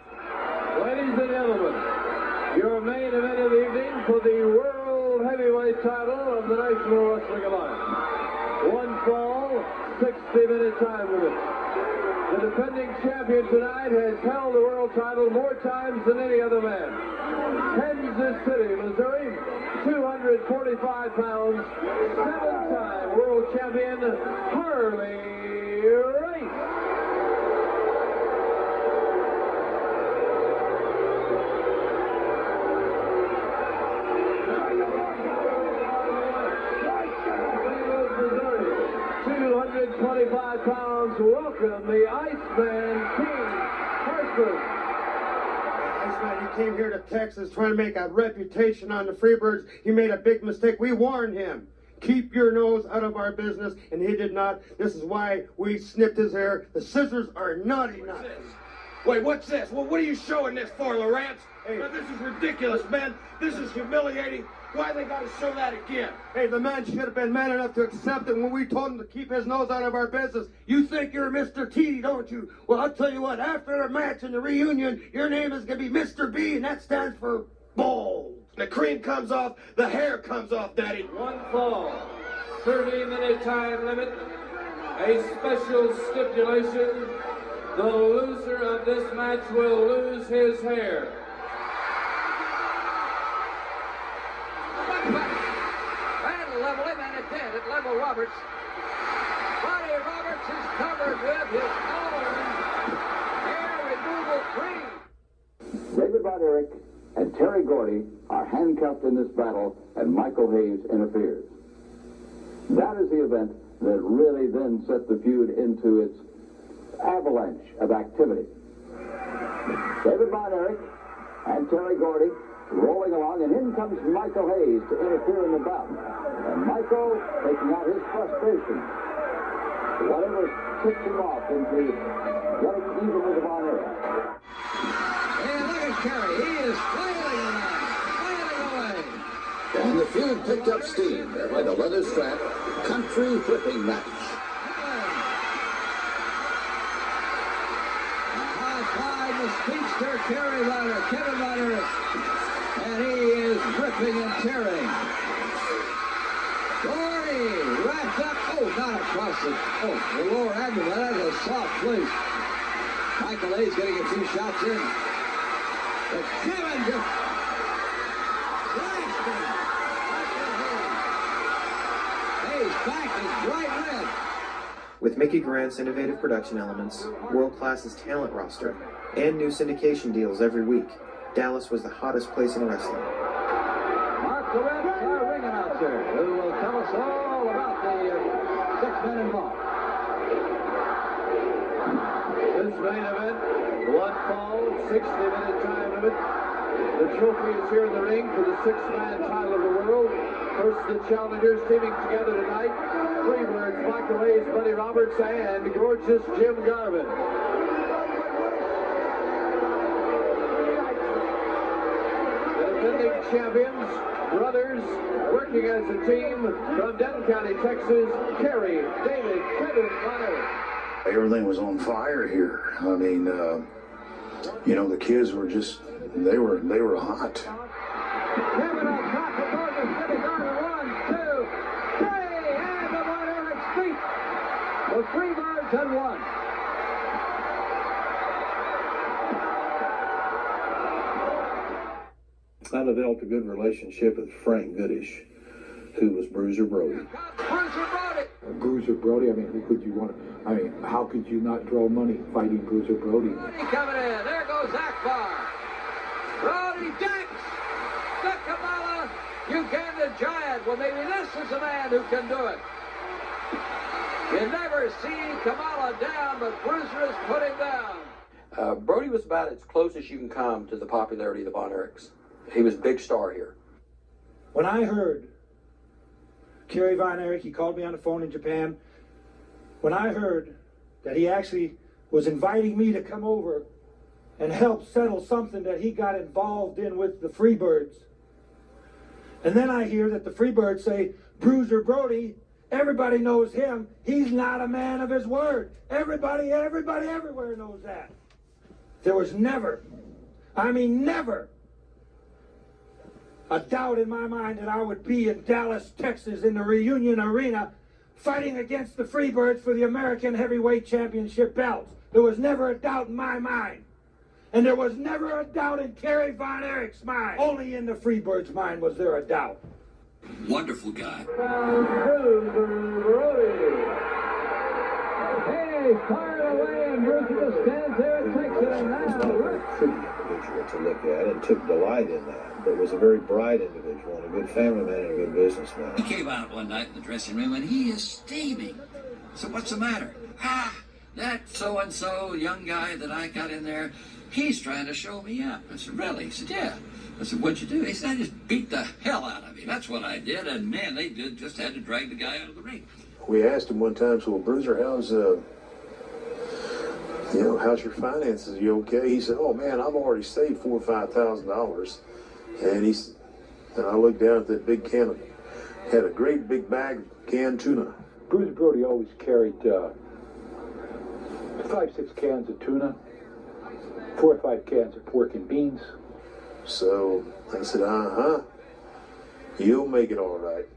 D: Ladies and gentlemen, your main event of the evening for the World Heavyweight title of the National Wrestling Alliance. One fall, 60-minute time limit. The defending champion tonight has held the world title more times than any other man. Kansas City, Missouri, 245 pounds, 7-time world champion, Harley Race. Missouri, 225 pounds, welcome the Iceman King Parsons.
I: Iceman, he came here to Texas trying to make a reputation on the Freebirds. He made a big mistake. We warned him. Keep your nose out of our business, and he did not. This is why we snipped his hair. The scissors are not enough.
T: Wait, what's this? Well, what are you showing this for, Lawrence?
I: Hey.
T: Now, this is ridiculous, man. This is humiliating. Why they got to show that again?
I: Hey, the man should have been man enough to accept it when we told him to keep his nose out of our business. You think you're Mr. T, don't you? Well, I'll tell you what, after the match and the reunion, your name is going to be Mr. B, and that stands for bald.
T: The cream comes off, the hair comes off, Daddy.
D: One fall, 30-minute time limit, a special stipulation. The loser of this match will lose his hair.
J: And level him, and it did. It leveled Roberts. Buddy Roberts is covered with his own hair removal cream.
U: David Von Erich and Terry Gordy are handcuffed in this battle, and Michael Hayes interferes. That is the event that really then set the feud into its avalanche of activity. David Von Erich and Terry Gordy rolling along, and in comes Michael Hayes to interfere in the bout. And Michael taking out his frustration. Whatever tipped him off into getting even with Von Erich.
J: And look at Kerry. He is flailing around, flailing away.
U: And the feud picked up steam by the leather strap country whipping match.
J: The speedster Kerry Von Erich, Kevin Von Erich, and he is ripping and tearing. Gordy wrapped up, not across the lower abdomen. That is a soft place. Michael Hayes getting a few shots in. But Kevin just slashed him. Hayes' back is bright red.
A: With Mickey Grant's innovative production elements, World Class's talent roster, and new syndication deals every week, Dallas was the hottest place in wrestling.
J: Mark Lawrence, our ring announcer, who will tell us all about the 6 men involved.
D: This main event, one fall, 60-minute time limit. The trophy is here in the ring for the 6-man title of the world. First, the challengers teaming together tonight. Freebirds, Michael Hayes, Buddy Roberts, and gorgeous Jim Garvin.
J: League champions, brothers, working as a team from Denton County, Texas, Kerry, David, Kevin, Von Erich.
N: Everything was on fire here. I mean, you know, the kids were just, they were hot.
J: Kevin on top of Gordon, Jimmy Garvin, 1, 2, 3, and the Von Erichs beat the Freebirds and won.
H: I developed a good relationship with Frank Goodish, who was Bruiser Brody.
E: Bruiser Brody, I mean, who could you want to, I mean, how could you not draw money fighting Bruiser Brody?
J: Brody coming in, there goes Akbar. Brody decks the Kamala Uganda Giant. Well, maybe this is a man who can do it. You never see Kamala down, but Bruiser is put him down.
F: Brody was about as close as you can come to the popularity of the Von Erichs. He was a big star here.
G: When I heard Kerry Von Erich, he called me on the phone in Japan. When I heard that he actually was inviting me to come over and help settle something that he got involved in with the Freebirds. And then I hear that the Freebirds say, Bruiser Brody, everybody knows him. He's not a man of his word. Everybody everywhere knows that. There was never, I mean never, a doubt in my mind that I would be in Dallas, Texas in the Reunion Arena fighting against the Freebirds for the American Heavyweight Championship belts. There was never a doubt in my mind. And there was never a doubt in Kerry Von Erich's mind. Only in the Freebirds' mind was there a doubt.
C: Wonderful guy.
J: Hey, fired away, and Bruiser just stands there and takes it, and now
H: Pretty individual to look at and took delight in that, but was a very bright individual and a good family man and a good businessman.
C: He came out one night in the dressing room and he is steaming. So what's the matter? That so-and-so young guy that I got in there, he's trying to show me up. I said, really? He said, yeah. I said, what'd you do? He said, I just beat the hell out of him. That's what I did. And man, they just had to drag the guy out of the ring.
N: We asked him one time, so, well, Bruiser, how's how's your finances? Are you okay? He said, oh man, I've already saved $4,000 or $5,000. And I looked down at that big can, had a great big bag of canned tuna.
E: Bruiser Brody always carried 5-6 cans of tuna, 4 or 5 cans of pork and beans.
N: So I said, you'll make it all right.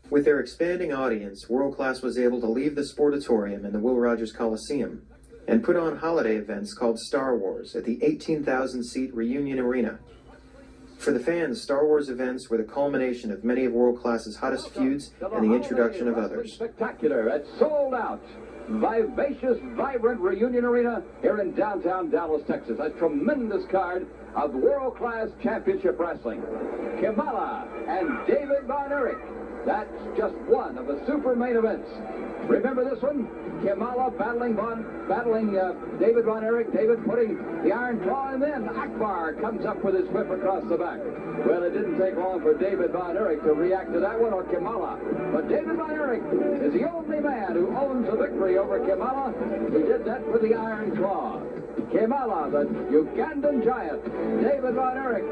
A: With their expanding audience, World Class was able to leave the Sportatorium in the Will Rogers Coliseum and put on holiday events called Star Wars at the 18,000-seat Reunion Arena. For the fans, Star Wars events were the culmination of many of World Class's hottest feuds and the introduction of others.
J: Spectacular at sold out, vivacious, vibrant Reunion Arena here in downtown Dallas, Texas. A tremendous card of world-class championship wrestling. Kamala and David Von Erich. That's just one of the super main events. Remember this one? Kamala battling David Von Erich. David putting the iron claw, and then Akbar comes up with his whip across the back. Well, it didn't take long for David Von Erich to react to that one, or Kamala. But David Von Erich is the only man who owns a victory over Kamala. He did that with the iron claw. Kamala, the Ugandan giant. David Von Erich,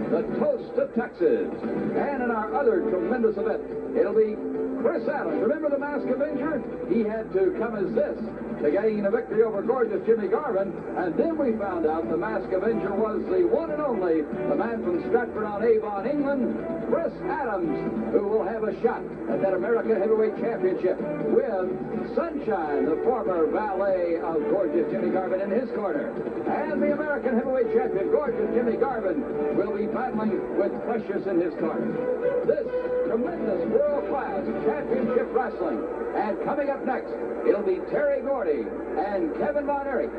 J: the toast of Texas. And in our other tremendous event, it'll be Chris Adams. Remember the Mask Avenger? He had to come as this to gain a victory over gorgeous Jimmy Garvin. And then we found out the Mask Avenger was the one and only, the man from Stratford-on-Avon, England, Chris Adams, who will have a shot at that American Heavyweight Championship with Sunshine, the former valet of gorgeous Jimmy Garvin, in his corner. And the American Heavyweight Champion, gorgeous Jimmy Garvin, will be battling with Precious in his corner. This tremendous world-class championship wrestling. And coming up next, it'll be Terry Gordy and Kevin Von Erich.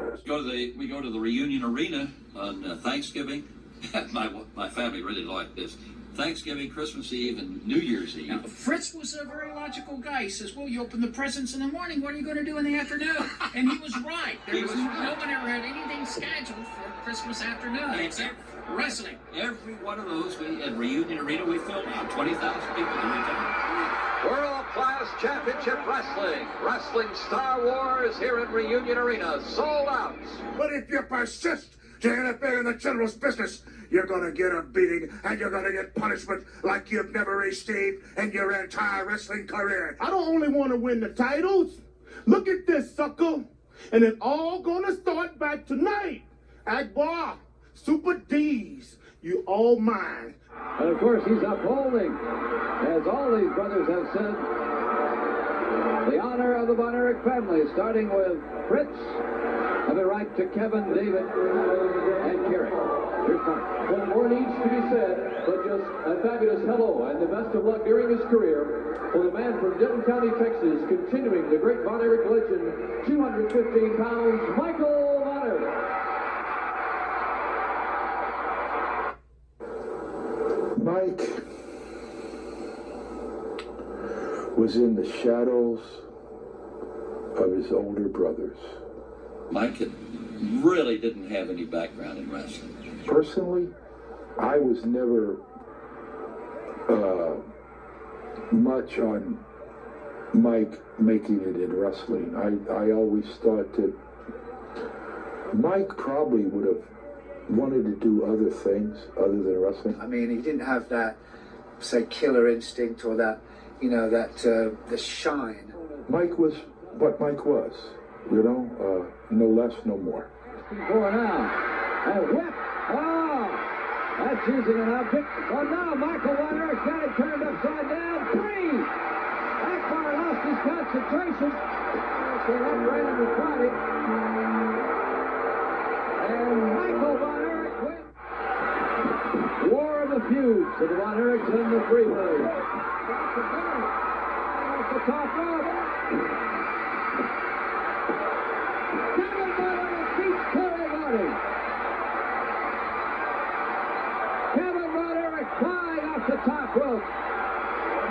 C: We go to the Reunion Arena on Thanksgiving. my family really liked this. Thanksgiving, Christmas Eve, and New Year's Eve.
V: Now, Fritz was a very logical guy. He says, well, you open the presents in the morning. What are you going to do in the afternoon? And he was right. Nobody ever had anything scheduled for Christmas afternoon except wrestling.
C: Every one of those at Reunion Arena we filled out. 20,000 people every time.
J: World-class championship wrestling. Wrestling Star Wars here at Reunion Arena. Sold out.
O: But if you persist to interfere in the general's business,
N: you're going to get a beating, and you're going to get punishment like you've never received in your entire wrestling career.
R: I don't only want to win the titles. Look at this, sucker. And it's all going to start back tonight. Akbar, Super D's, you all mine.
J: And of course, he's upholding, as all these brothers have said, the honor of the Von Erich family, starting with Fritz. I'll be right to Kevin, David, and Kerry. Here's Mike.
P: Well, more needs to be said, but just a fabulous hello and the best of luck during his career for the man from Denton County, Texas, continuing the great Von Erich legend, 215 pounds, Michael Von Erich.
E: Mike was in the shadows of his older brothers.
C: Mike really didn't have any background in wrestling.
E: Personally, I was never much on Mike making it in wrestling. I always thought that Mike probably would have wanted to do other things other than wrestling.
M: I mean, he didn't have that, say, killer instinct or that, you know, that the shine.
E: Mike was what Mike was, you know, no less, no more.
J: For now, a whip. Oh, that's using an object. Oh, now Michael Von Erich got it turned upside down. 3. Akbar lost his concentration. Came up right on the body. And Michael Von Erich wins. War of the feuds to the Von Erichs and the Freebirds. Off the top rope. Kevin Von Erich beats Kerry Vardy. Kevin Von Erich flying off the top rope.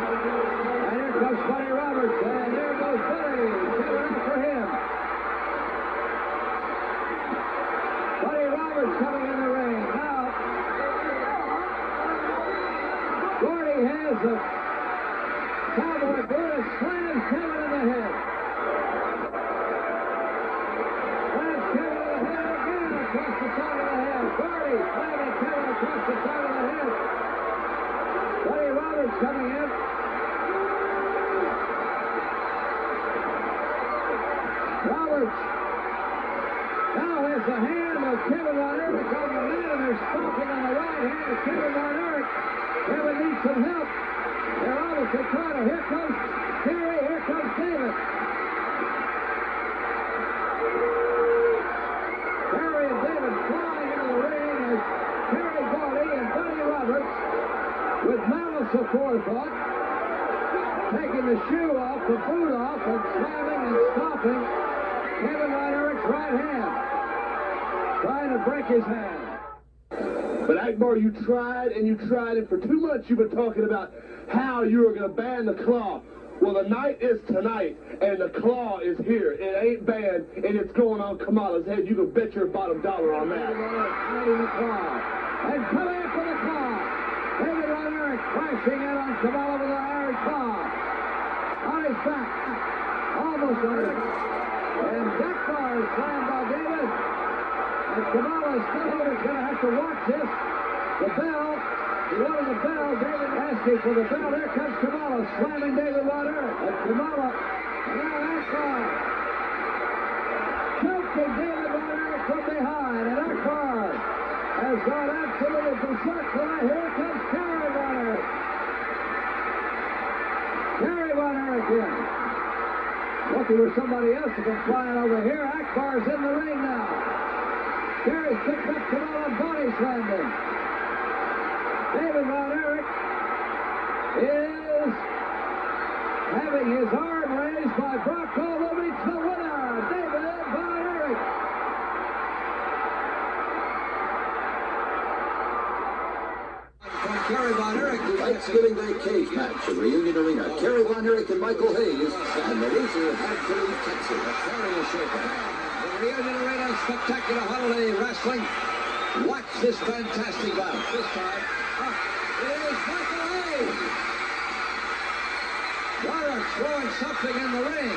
J: And here comes Buddy Roberts. And there goes Buddy. Kevin after him. Buddy Roberts coming in the ring. Now, Gordy has a cowboy boot and slams Kevin in the head. Slams Kevin in the head again across the side of the head. Gordy slamming Kevin across the side of the head. Buddy Roberts coming in. Roberts now has the hand of Kevin Von Erich on the mat, and they're stomping on the right hand of Kevin Von Erich. Kevin needs some help. They're obviously trying to. Here comes Kerry. Here comes David. Kerry and David flying into the ring as Kerry Gordy and Buddy Roberts, with malice aforethought, taking the shoe off, the boot off, and slamming and stomping Kevin Von Erich's right hand, trying to break his hand.
P: But Akbar, you tried, and for 2 months you've been talking about how you were going to ban the claw. Well, the night is tonight, and the claw is here. It ain't banned, and it's going on Kamala's head. You can bet your bottom dollar on that.
J: Fighting the claw. And coming in for the claw. David Von Erich crashing in on Kamala with an iron claw. On his back. Almost on it. And Akbar is slammed by David. And Kamala is still going to have to watch this. The bell. He wanted the bell. David asking for the bell. Here comes Kamala slamming David Von Erich. And Kamala. And now Akbar. Choking David Von Erich from behind. And Akbar has gone absolutely berserk tonight. Here comes Kerry Von Erich. Kerry Von Erich in. Looking for somebody else to come flying over here. Akbar's in the ring now. Kerry picked up Kamala and body slammed him. David Von Erich is having his arm raised by Brock Goldovich, the winner, David Von Erich.
U: From Kerry Von Erich, Thanksgiving Day cage match in Reunion Arena. Kerry Von Erich and Michael Hayes, and the loser had to leave Texas. Kerry is shaken.
J: The Reunion Arena Spectacular Holiday Wrestling. Watch this fantastic bout. This time, it is Michael Hayes. Warwick throwing something in the ring.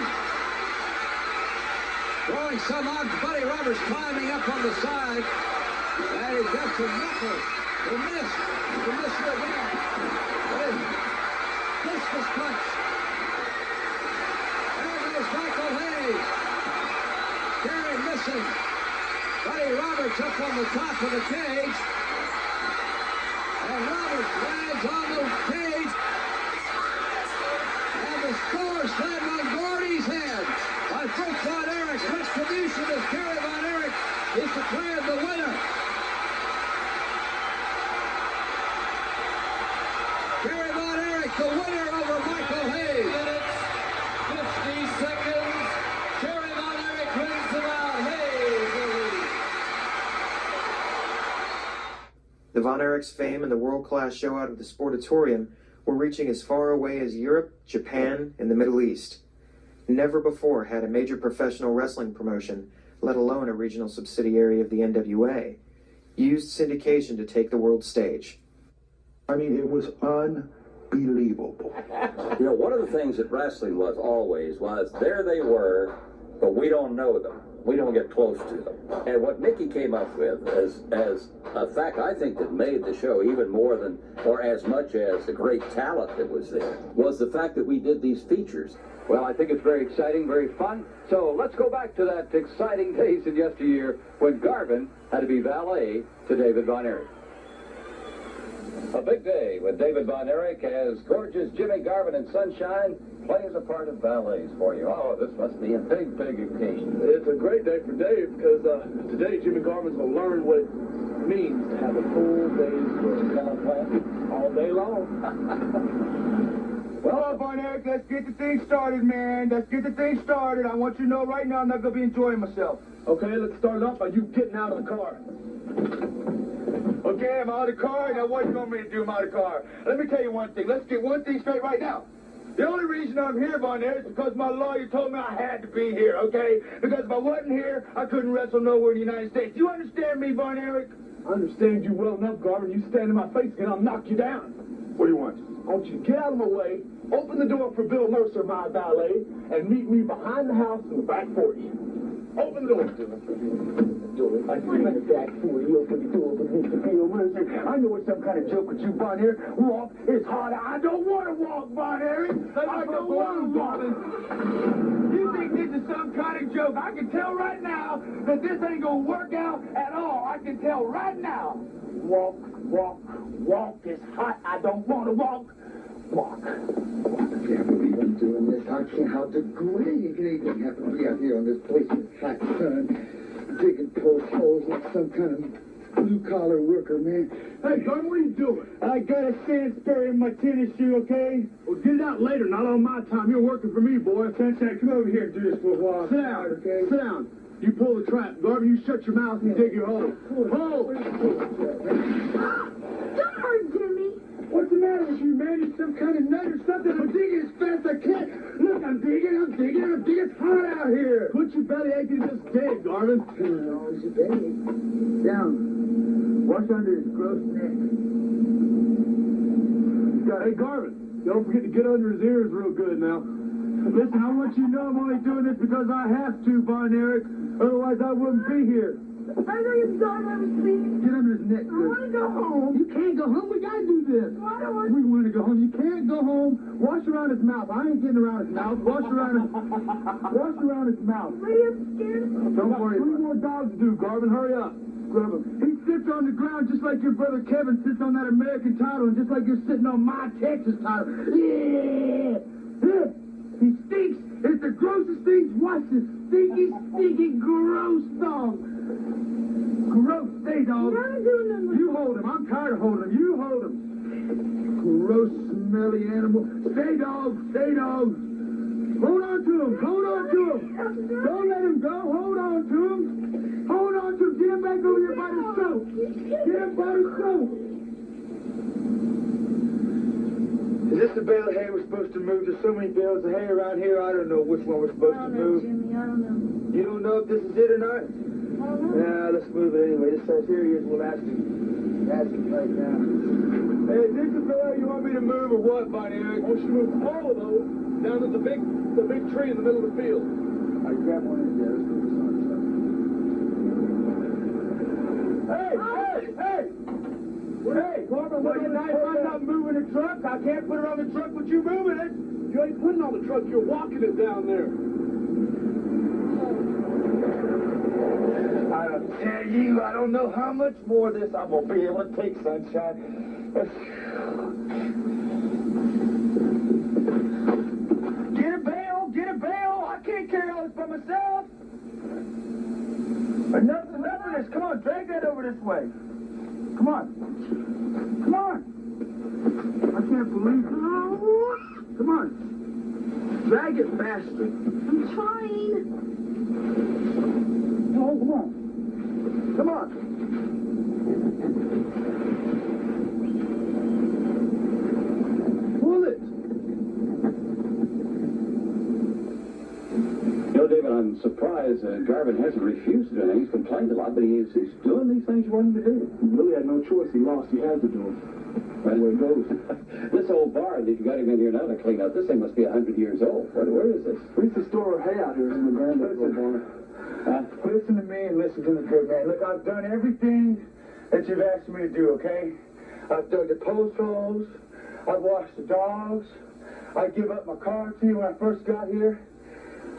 J: Throwing some on Buddy Roberts climbing up on the side. And he's got some knuckles. He missed. He missed it again. Discus punch. There goes Michael Hayes. Kerry missing. Buddy Roberts up on the top of the cage. And Roberts lands on the cage. And the score slammed on Gordy's head by Fritz von Erich. Retribution as Kerry von Erich is declared the winner. Kerry von Erich, the winner over Michael Hayes. 50 seconds. Kerry von Erich wins the round. Hayes the lead.
A: The Von Erichs' fame and the world-class show out of the Sportatorium were reaching as far away as Europe, Japan, and the Middle East. Never before had a major professional wrestling promotion, let alone a regional subsidiary of the NWA, used syndication to take the world stage.
E: I mean, it was unbelievable.
K: You know, one of the things that wrestling was always was there they were, but we don't know them. We don't get close to them. And what Mickey came up with as a fact, I think, that made the show even more than, or as much as the great talent that was there, was the fact that we did these features.
J: Well, I think it's very exciting, very fun. So let's go back to that exciting days in yesteryear when Garvin had to be valet to David Von Erich. A big day with David Von Erich as gorgeous Jimmy Garvin and Sunshine plays a part of valets for you. Oh, this must be a big, big occasion.
P: It's a great day for Dave because today Jimmy Garvin's going to learn what it means to have a full day's work.
K: Come on, plan
P: All day long.
Q: Well, Von Erich, let's get the thing started, man. Let's get the thing started. I want you to know right now I'm not going to be enjoying myself.
P: Okay, let's start it off by you getting out of the car.
Q: Okay, I'm out of the car. Now, what do you want me to do? I'm out of the car. Let me tell you one thing. Let's get one thing straight right now. The only reason I'm here, Von Erich, is because my lawyer told me I had to be here, okay? Because if I wasn't here, I couldn't wrestle nowhere in the United States. Do you understand me, Von Erich?
P: I understand you well enough, Garvin. You stand in my face again, I'll knock you down. What do you want? I want you to get out of my way, open the door for Bill Mercer, my valet, and meet me behind the house in the back porch. Open the door. I see you in the back porch. You open the door for Mr. Bill Mercer. I know it's some kind of joke with you, Von Erich. Walk is harder. I don't want to walk, Von Erich. I don't want to walk. You think this is some kind of joke? I can tell right now that this ain't going to work out at all. I can tell right now. Walk, walk, walk is hot. I don't want to walk. Walk.
W: I can't believe I'm doing this. I can't how degrading anything happened to be out here on this place in the hot sun, digging post holes like some kind of blue-collar worker, man.
P: Hey, Garvin, what are you doing?
Q: I got a sand spur in my tennis shoe, okay?
P: Well, get it out later, not on my time. You're working for me, boy.
Q: Sunshine, come over here and do this for a while.
P: Sit down,
Q: okay?
P: Sit down. You pull the trap. Garvin, you shut your mouth and dig your hole. Hole!
Q: Don't hurt Jimmy. What's the matter with you, man? You some kind of nut or something? I'm digging as fast as I can. Look, I'm digging. It's hot out here.
P: Put your belly aching this dead, Garvin.
W: Oh, it's your belly. Down. Wash under his gross neck.
P: Hey, Garvin, don't forget to get under his ears real good now.
Q: Listen, I want you to know I'm only doing this because I have to, Von Erich. Otherwise, I wouldn't be here.
W: I know you're sorry I was sleeping. Get under his neck, good. I want to go home.
Q: You can't go home. We got to do this.
W: Why do I...
Q: We want to go home. You can't go home. Wash around his mouth. I ain't getting around his mouth. Wash around his mouth.
W: Really, I'm scared.
Q: Don't worry. 3 more dogs to do, Garvin. Hurry up. Grab him. He sits on the ground just like your brother Kevin sits on that American title and just like you're sitting on my Texas title. Yeah. He stinks. It's the grossest thing. Watch this stinky, gross dog. Gross. Stay, dog. You hold him. I'm tired of holding him. You hold him. Gross, smelly animal. Stay, dog. Hold on to him. Don't let him go. Hold on to him. Get him back over here by the soap. Is this the bale of hay we're supposed to move? There's so many bales of hay around here, I don't know which one we're supposed to move.
W: Jimmy, I don't know.
Q: You don't know if this is it or not?
W: I don't know.
Q: Yeah, let's move it anyway. This says here he is. We'll ask him. Ask him right now. Hey, is this the bale you want me to move or what, Von Erich?
P: I want you to move all of those down to the big tree in the middle of the field.
Q: I grab one in there. Let's move this on. Hey! Corbin, well, tonight I'm not moving the truck. I can't put it on the truck with you moving it.
P: You ain't putting on the truck, you're walking it down there.
Q: I tell you, I don't know how much more of this I'm going to be able to take, sunshine. Get a bail, get a bail. I can't carry all this by myself. Enough of this. Come on, drag that over this way. Come on. Come on. I can't believe it. Come on. Drag it faster.
B: I'm trying.
Q: Oh, come on. Come on. Pull it.
J: You know, David, I'm surprised Garvin hasn't refused to do anything. He's complained a lot, but he's doing these things you want him to do.
Q: He really had no choice. He lost. He had to do it. That's where it goes.
J: This old bar that you got him in here now to clean up, this thing must be 100 years old. Where is this?
Q: We used to store hay out here in the granddad's old barn. Listen to me and listen to the good man. Look, I've done everything that you've asked me to do, okay? I've dug the post holes. I've washed the dogs. I give up my car to you when I first got here.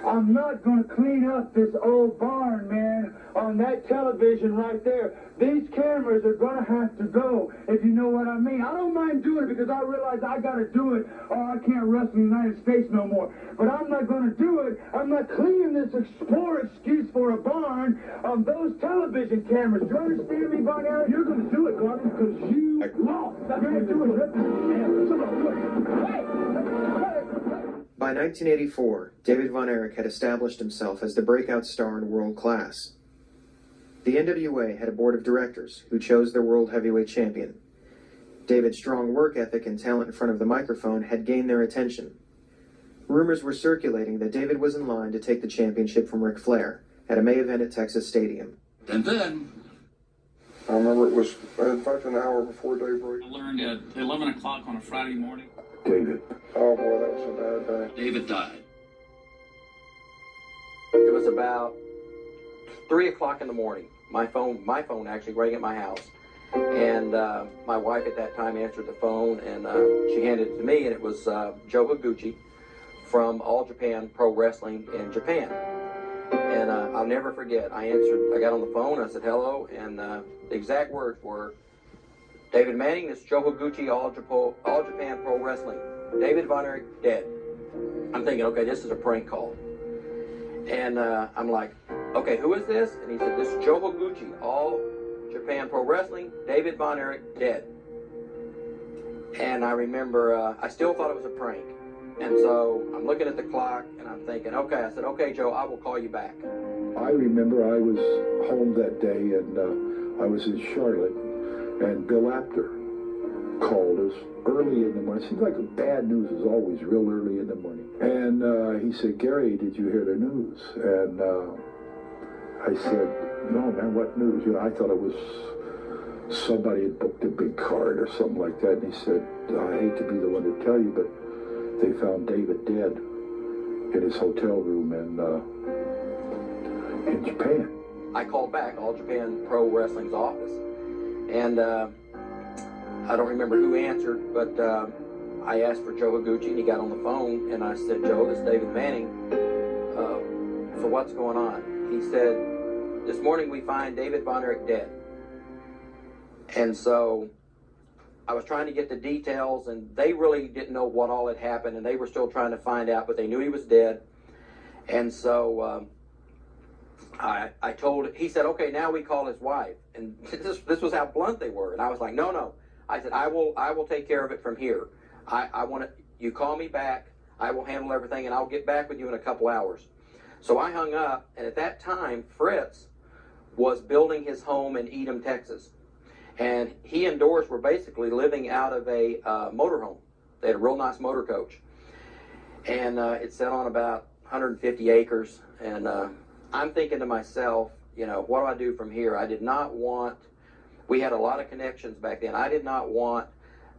Q: I'm not going to clean up this old barn, man, on that television right there. These cameras are going to have to go, if you know what I mean. I don't mind doing it because I realize I got to do it or I can't wrestle in the United States no more. But I'm not going to do it. I'm not cleaning this poor excuse for a barn on those television cameras. Do you understand me, Von Erich? You're going to do it, Gordon, because you lost. You're going to do it. Hey!
A: By 1984, David Von Erich had established himself as the breakout star in world class. The NWA had a board of directors who chose their world heavyweight champion. David's strong work ethic and talent in front of the microphone had gained their attention. Rumors were circulating that David was in line to take the championship from Ric Flair at a May event at Texas Stadium.
C: And then
L: I remember it was, in fact, an hour before daybreak.
V: I learned at 11 o'clock on a Friday morning.
E: David.
L: Oh boy, that was a bad day.
C: David died.
F: It was about 3 o'clock in the morning. My phone actually rang at my house. And my wife at that time answered the phone, and she handed it to me, and it was Joe Higuchi from All Japan Pro Wrestling in Japan. And I'll never forget, I got on the phone, I said hello, and the exact words were, David Manning, this is Joe Higuchi, All Japan Pro Wrestling. David Von Erich dead. I'm thinking, okay, this is a prank call. And I'm like, okay, who is this? And he said, this is Joe Higuchi, All Japan Pro Wrestling, David Von Erich dead. And I remember, I still thought it was a prank. And so I'm looking at the clock and I'm thinking, okay, I said, okay, Joe, I will call you back.
E: I remember I was home that day and I was in Charlotte, and Bill Apter called us early in the morning. It seems like bad news is always real early in the morning. And he said, Gary, did you hear the news? And I said, no, man, what news? You know, I thought it was somebody had booked a big card or something like that. And he said, I hate to be the one to tell you, but they found David dead in his hotel room in Japan.
F: I called back All Japan Pro Wrestling's office, and I don't remember who answered, but I asked for Joe Higuchi, and he got on the phone, and I said, Joe, this is David Manning. So what's going on? He said, this morning we find David Von Erich dead. And so I was trying to get the details, and they really didn't know what all had happened, and they were still trying to find out, but they knew he was dead. And so I told, he said, okay, now we call his wife. And this was how blunt they were. And I was like, no. I said, I will take care of it from here. I want to, you call me back, I will handle everything, and I'll get back with you in a couple hours. So I hung up, and at that time, Fritz was building his home in Edom, Texas. And he and Doris were basically living out of a motorhome. They had a real nice motor coach. And it sat on about 150 acres. And I'm thinking to myself, you know, what do I do from here? I did not want, we had a lot of connections back then. I did not want,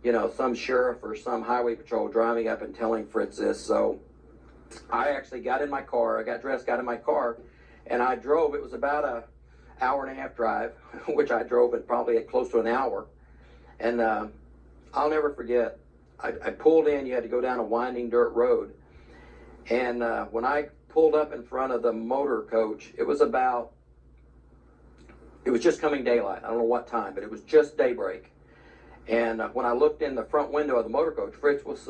F: you know, some sheriff or some highway patrol driving up and telling Fritz this. So I actually got in my car, I got dressed, got in my car, and I drove. It was about an hour and a half drive, which I drove in probably at close to an hour. And I'll never forget, I pulled in, you had to go down a winding dirt road. And when I pulled up in front of the motor coach, it was just coming daylight. I don't know what time, but it was just daybreak. And when I looked in the front window of the motor coach, Fritz was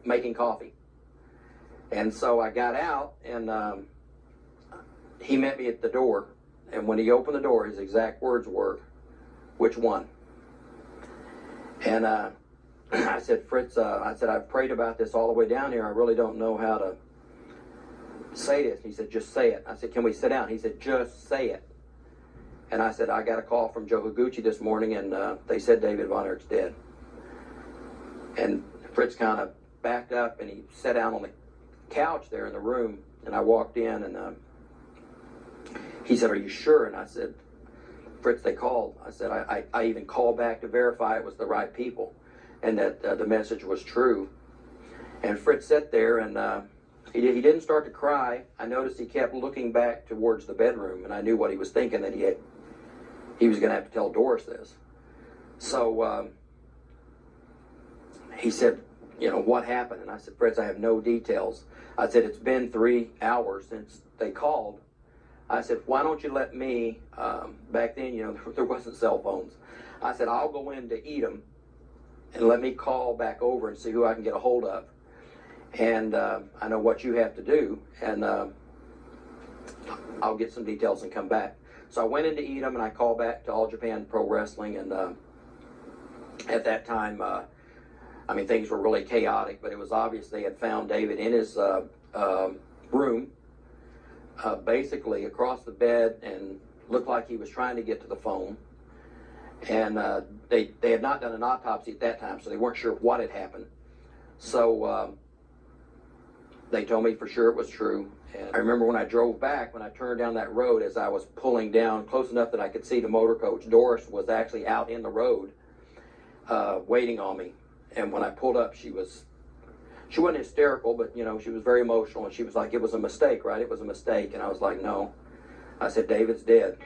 F: making coffee. And so I got out, and he met me at the door. And when he opened the door, his exact words were, "Which one?" And I said, "Fritz, I've prayed about this all the way down here. I really don't know how to say this." He said, "Just say it." I said, "Can we sit down?" He said, "Just say it." And I said, "I got a call from Joe Higuchi this morning, and they said David Von Erich's dead." And Fritz kind of backed up, and he sat down on the couch there in the room, and I walked in, and he said, "Are you sure?" And I said, "Fritz, they called." I said, I even called back to verify it was the right people and that the message was true." And Fritz sat there, and he didn't start to cry. I noticed he kept looking back towards the bedroom, and I knew what he was thinking, that he was going to have to tell Doris this. So he said, "What happened?" And I said, "Fritz, I have no details." I said, "It's been 3 hours since they called." I said, "Why don't you let me," back then, there wasn't cell phones. I said, "I'll go into Edom and let me call back over and see who I can get a hold of. And I know what you have to do, and I'll get some details and come back." So I went into Edom, and I called back to All Japan Pro Wrestling, and at that time, things were really chaotic, but it was obvious they had found David in his room, basically across the bed, and looked like he was trying to get to the phone. And they had not done an autopsy at that time, so they weren't sure what had happened. So they told me for sure it was true. And I remember when I drove back, when I turned down that road, as I was pulling down close enough that I could see the motor coach, Doris was actually out in the road waiting on me. And when I pulled up, she wasn't hysterical, but she was very emotional, and she was like, "It was a mistake, right? It was a mistake." And I was like, "No." I said, "David's dead."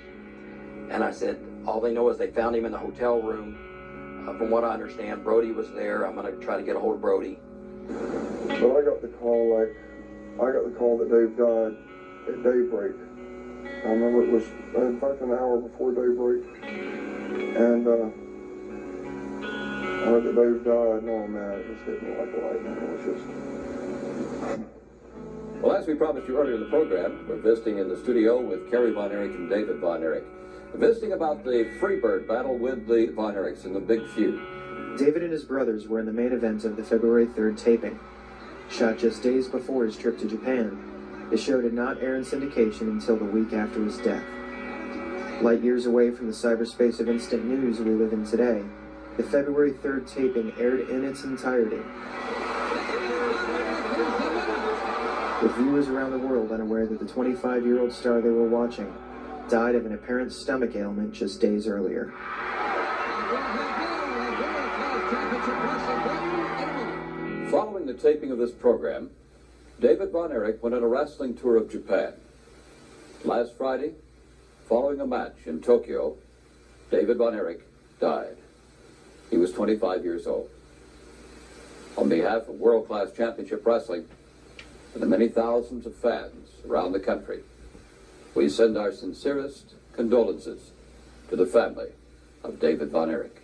F: And I said, "All they know is they found him in the hotel room. From what I understand, Brody was there. I'm going to try to get a hold of Brody."
L: But I got the call that Dave died at daybreak. I remember it was, in fact, an hour before daybreak. And I heard that Dave died. No, man, it just hit me like lightning. It was just...
K: Well, as we promised you earlier in the program, we're visiting in the studio with Kerry Von Erich and David Von Erich, visiting about the Freebird battle with the Von Erichs in the big feud.
A: David and his brothers were in the main event of the February 3rd taping. Shot just days before his trip to Japan, the show did not air in syndication until the week after his death. Light years away from the cyberspace of instant news we live in today, the February 3rd taping aired in its entirety, with viewers around the world unaware that the 25-year-old star they were watching died of an apparent stomach ailment just days earlier.
K: Following the taping of this program, David Von Erich went on a wrestling tour of Japan. Last Friday, following a match in Tokyo, David Von Erich died. He was 25 years old. On behalf of World Class Championship Wrestling and the many thousands of fans around the country, we send our sincerest condolences to the family of David Von Erich.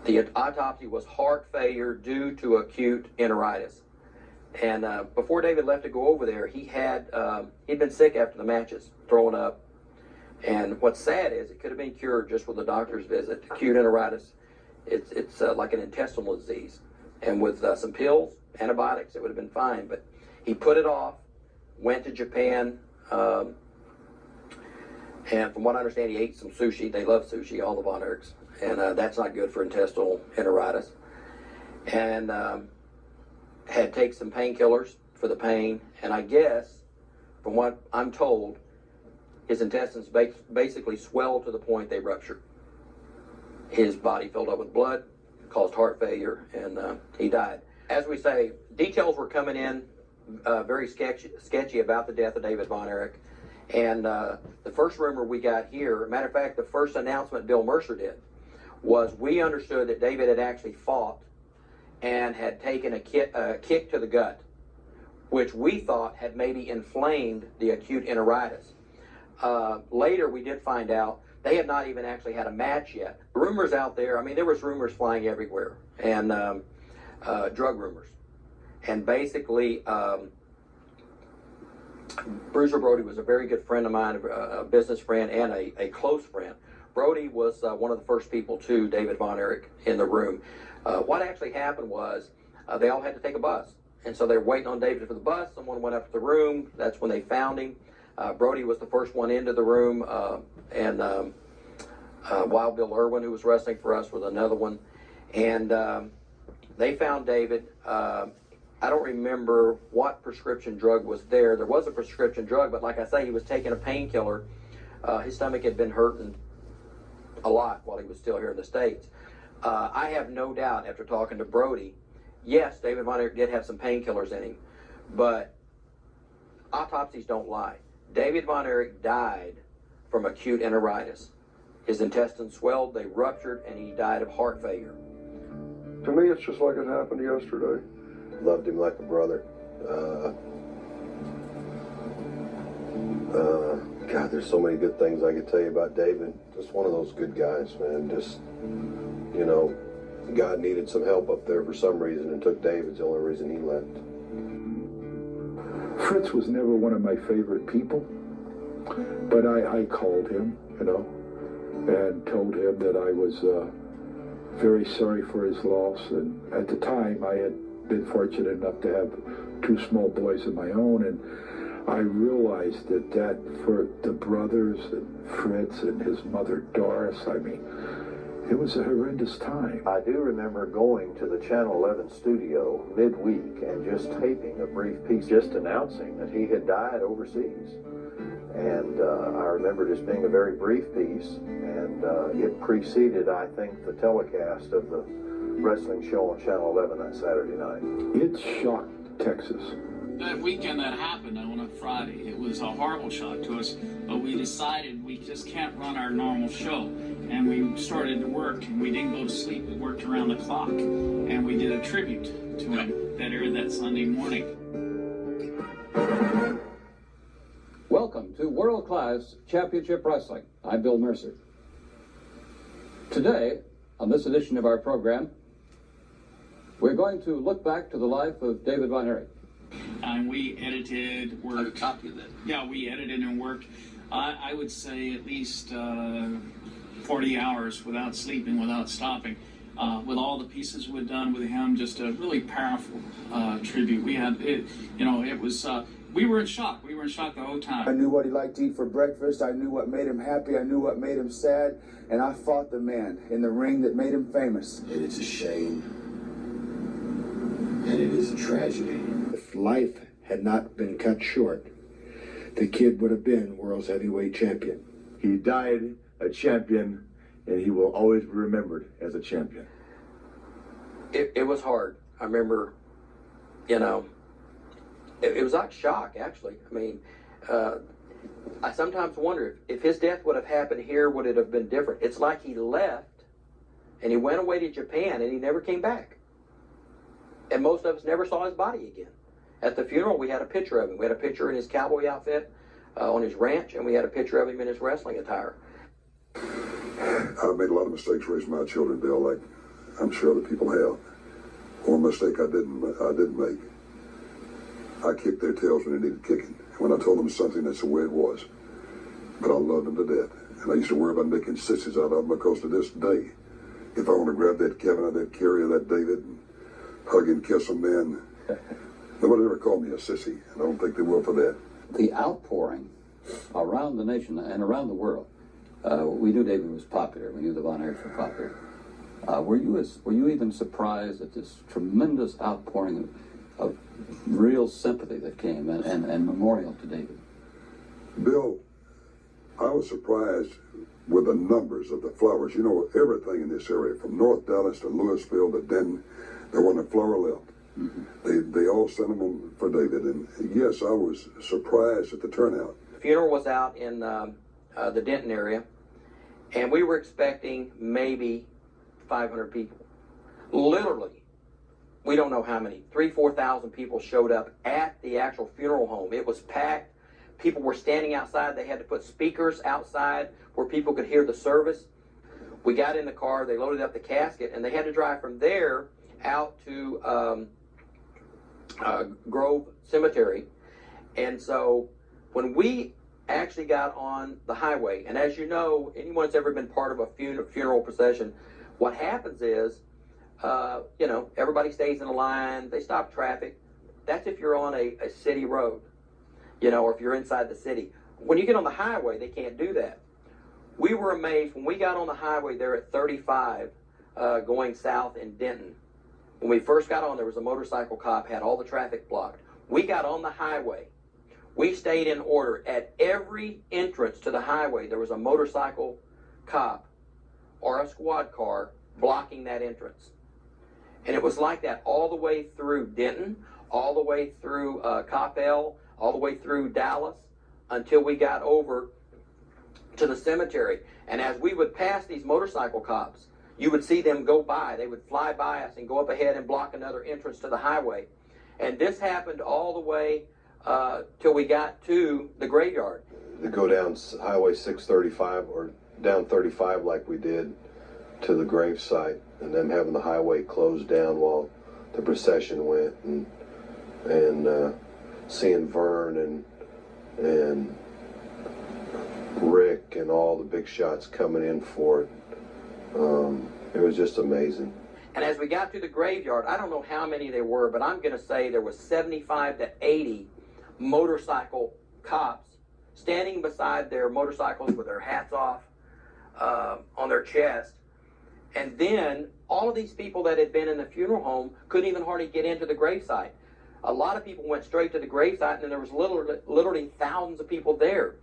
F: The autopsy was heart failure due to acute enteritis. And before David left to go over there, he'd been sick after the matches, throwing up. And what's sad is it could have been cured just with a doctor's visit. Acute enteritis, it's like an intestinal disease. And with some pills, antibiotics, it would have been fine. But he put it off, went to Japan, and from what I understand, he ate some sushi. They love sushi, all the Von Erichs. And that's not good for intestinal enteritis. And had to take some painkillers for the pain. And I guess, from what I'm told, his intestines basically swelled to the point they ruptured. His body filled up with blood, caused heart failure, and he died. As we say, details were coming in very sketchy about the death of David Von Erich. And the first rumor we got here, matter of fact, the first announcement Bill Mercer did, was we understood that David had actually fought and had taken a kick to the gut, which we thought had maybe inflamed the acute enteritis. Later, we did find out they had not even actually had a match yet. Rumors out there, I mean, there was rumors flying everywhere, and drug rumors. And basically, Bruiser Brody was a very good friend of mine, a business friend and a close friend. Brody was one of the first people to David Von Erich in the room. What actually happened was they all had to take a bus. And so they were waiting on David for the bus. Someone went up to the room. That's when they found him. Brody was the first one into the room. And Wild Bill Irwin, who was wrestling for us, was another one. And they found David. I don't remember what prescription drug was there. There was a prescription drug, but like I say, he was taking a painkiller. His stomach had been hurting a lot while he was still here in the States. I have no doubt, after talking to Brody, yes, David Von Erich did have some painkillers in him, but autopsies don't lie. David Von Erich died from acute enteritis. His intestines swelled, they ruptured, and he died of heart failure.
L: To me, it's just like it happened yesterday.
B: Loved him like a brother. God, there's so many good things I could tell you about David. Just one of those good guys, man. Just, you know, God needed some help up there for some reason and took David's the only reason he left.
E: Fritz was never one of my favorite people, but I called him, you know, and told him that I was very sorry for his loss. And at the time, I had been fortunate enough to have two small boys of my own, and I realized that for the brothers and Fritz and his mother Doris, I mean, it was a horrendous time.
H: I do remember going to the Channel 11 studio midweek and just taping a brief piece, just announcing that he had died overseas. And I remember just being a very brief piece, and it preceded, I think, the telecast of the wrestling show on Channel 11 that Saturday night.
E: It shocked Texas.
V: That weekend that happened on a Friday, it was a horrible shock to us, but we decided we just can't run our normal show. And we started to work, and we didn't go to sleep. We worked around the clock, and we did a tribute to him that aired that Sunday morning.
J: Welcome to World Class Championship Wrestling. I'm Bill Mercer. Today, on this edition of our program, we're going to look back to the life of David Von Erich.
V: And we edited, worked. I have a copy of that. Yeah, we edited and worked, I would say at least 40 hours without sleeping, without stopping. With all the pieces we'd done with him, just a really powerful tribute. We had, it was, we were in shock. We were in shock the whole time.
I: I knew what he liked to eat for breakfast. I knew what made him happy. I knew what made him sad. And I fought the man in the ring that made him famous.
S: And it's a shame. And it is a tragedy.
X: If life had not been cut short, the kid would have been world's heavyweight champion.
Y: He died a champion, and he will always be remembered as a champion.
F: It was hard. I remember, it was like shock, actually. I mean, I sometimes wonder if his death would have happened here, would it have been different? It's like he left, and he went away to Japan, and he never came back. And most of us never saw his body again. At the funeral, we had a picture of him. We had a picture in his cowboy outfit on his ranch, and we had a picture of him in his wrestling attire.
O: I've made a lot of mistakes raising my children, Bill, like I'm sure other people have. One mistake I didn't make. I kicked their tails when they needed kicking. When I told them something, that's the way it was. But I loved them to death. And I used to worry about making sissies out of them, because to this day, if I want to grab that Kevin or that Kerry or that David and hug and kiss them, man, nobody ever called me a sissy. I don't think they will for that.
K: The outpouring around the nation and around the world. We knew David was popular. We knew the Von Erichs were popular. Were you even surprised at this tremendous outpouring of real sympathy that came and memorial to David?
O: Bill, I was surprised with the numbers of the flowers. You know, everything in this area, from North Dallas to Louisville to Denton, there wasn't a flower left. Mm-hmm. They all sent them for David, and yes, I was surprised at the turnout.
F: The funeral was out in the Denton area, and we were expecting maybe 500 people. Literally, we don't know how many, 3,000-4,000 people showed up at the actual funeral home. It was packed. People were standing outside. They had to put speakers outside where people could hear the service. We got in the car, they loaded up the casket, and they had to drive from there out to Grove Cemetery. And so when we actually got on the highway, and as you know, anyone that's ever been part of a funeral procession, what happens is, everybody stays in a line, they stop traffic. That's if you're on a city road, or if you're inside the city. When you get on the highway, they can't do that. We were amazed when we got on the highway there at 35, going south in Denton. When we first got on, there was a motorcycle cop, had all the traffic blocked. We got on the highway. We stayed in order. At every entrance to the highway, there was a motorcycle cop or a squad car blocking that entrance. And it was like that all the way through Denton, all the way through Coppell, all the way through Dallas, until we got over to the cemetery. And as we would pass these motorcycle cops, you would see them go by. They would fly by us and go up ahead and block another entrance to the highway. And this happened all the way till we got to the graveyard.
B: To go down Highway 635 or down 35 like we did to the gravesite, and then having the highway closed down while the procession went, and seeing Vern and Rick and all the big shots coming in for it. It was just amazing.
F: And as we got to the graveyard, I don't know how many there were, but I'm going to say there was 75 to 80 motorcycle cops standing beside their motorcycles with their hats off on their chest. And then all of these people that had been in the funeral home couldn't even hardly get into the gravesite. A lot of people went straight to the gravesite, and then there was literally thousands of people there.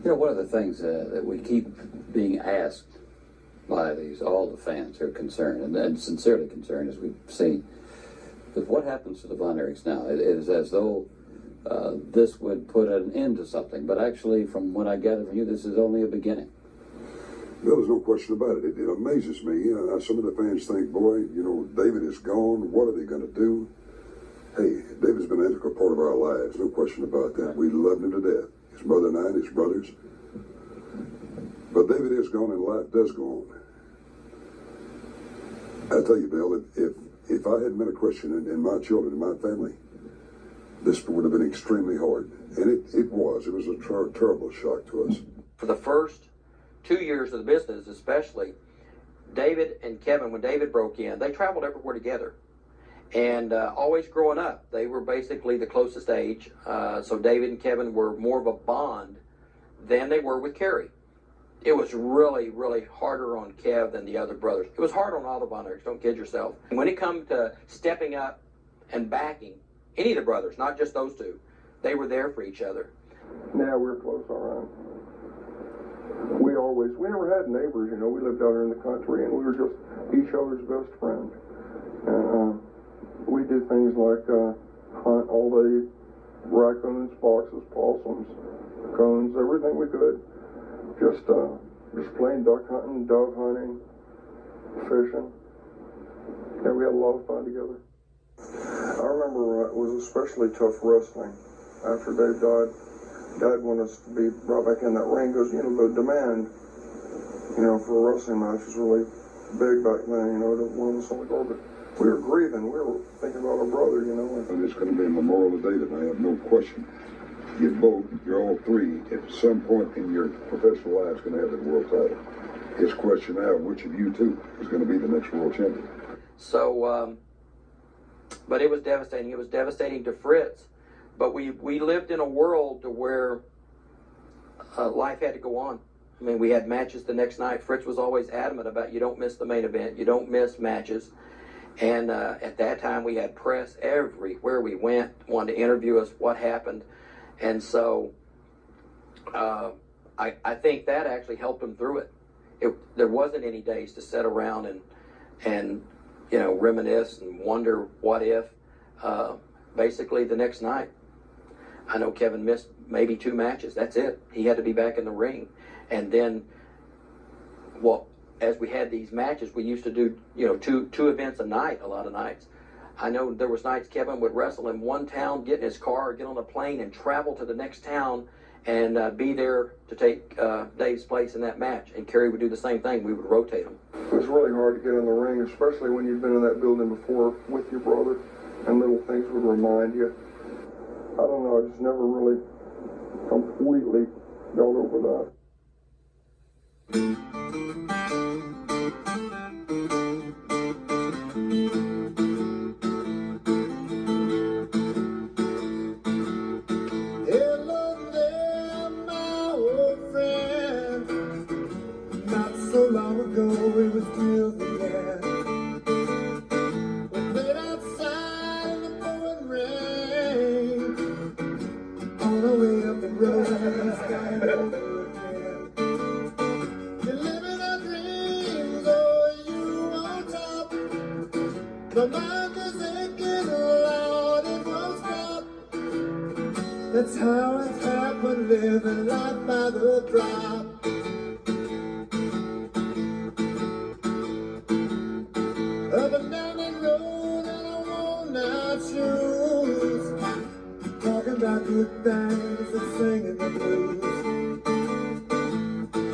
K: One of the things that we keep being asked by all the fans who are concerned, and sincerely concerned, as we've seen, is what happens to the Von Erichs now? It is as though this would put an end to something, but actually, from what I gather from you, this is only a beginning.
D: Well, there's no question about it. It amazes me. Some of the fans think, boy, David is gone. What are they going to do? Hey, David's been an integral part of our lives. No question about that. We loved him to death. His mother and I and his brothers. But David is gone and life does go on. I tell you, Bill, if I hadn't been a Christian and my children and my family, this would have been extremely hard. And it was. It was a terrible shock to us.
F: For the first 2 years of the business, especially, David and Kevin, when David broke in, they traveled everywhere together. And always growing up, they were basically the closest age. So David and Kevin were more of a bond than they were with Kerry. It was really, really harder on Kev than the other brothers. It was hard on all the Von Erichs, don't kid yourself. And when it comes to stepping up and backing any of the brothers, not just those two, they were there for each other.
L: Yeah, we're close, all right. We never had neighbors, we lived out here in the country, and we were just each other's best friend. And we did things like hunt all the raccoons, foxes, possums, coons, everything we could. Just plain duck hunting, dove hunting, fishing. Yeah, we had a lot of fun together. I remember it was especially tough wrestling. After Dave died, Dad wanted us to be brought back in that ring because, the demand, for a wrestling match was really big back then, to one of us on the carpet. We were grieving. We were thinking about our brother,
D: And it's going to be a memorial to David, I have no question. You're all three, at some point in your professional lives, going to have the world title. His question now, which of you two is going to be the next world champion?
F: So, but it was devastating. It was devastating to Fritz. But we lived in a world to where life had to go on. I mean, we had matches the next night. Fritz was always adamant about you don't miss the main event, you don't miss matches. And at that time, we had press everywhere we went, wanted to interview us, what happened. And so I think that actually helped him through it. There wasn't any days to sit around and reminisce and wonder what if. Basically, the next night, I know Kevin missed maybe 2 matches. That's it. He had to be back in the ring. And then, as we had these matches, we used to do, you know, two events a night, a lot of nights. I know there was nights Kevin would wrestle in one town, get in his car, get on a plane, and travel to the next town and be there to take Dave's place in that match. And Kerry would do the same thing. We would rotate them.
L: It was really hard to get in the ring, especially when you've been in that building before with your brother, and little things would remind you. I don't know, I just never really completely got over that.
G: Hello there, my old friend. Not so long ago, it was still the end. We played outside in the pouring rain. On our way up the road, starting over again. You're living our dreams, oh, you on top. My mind is aching, Lord, it won't stop. That's how it happened, living life by the drop. Up and down the road in our worn-out shoes, talking about good things and singing the blues.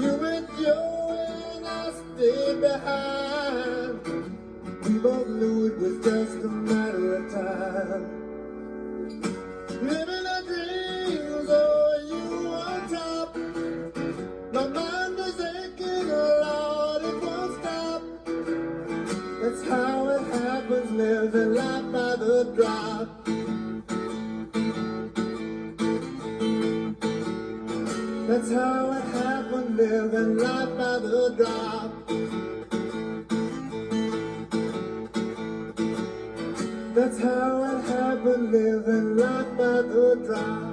G: You went your way and I stayed behind. We both knew it was just a matter of time. Living our dreams, oh, you on top. My mind is aching, Lord, it won't stop. That's how it happens, living life by the drop. That's how it happened, living life by the drop. That's how it happened, living life by the drop.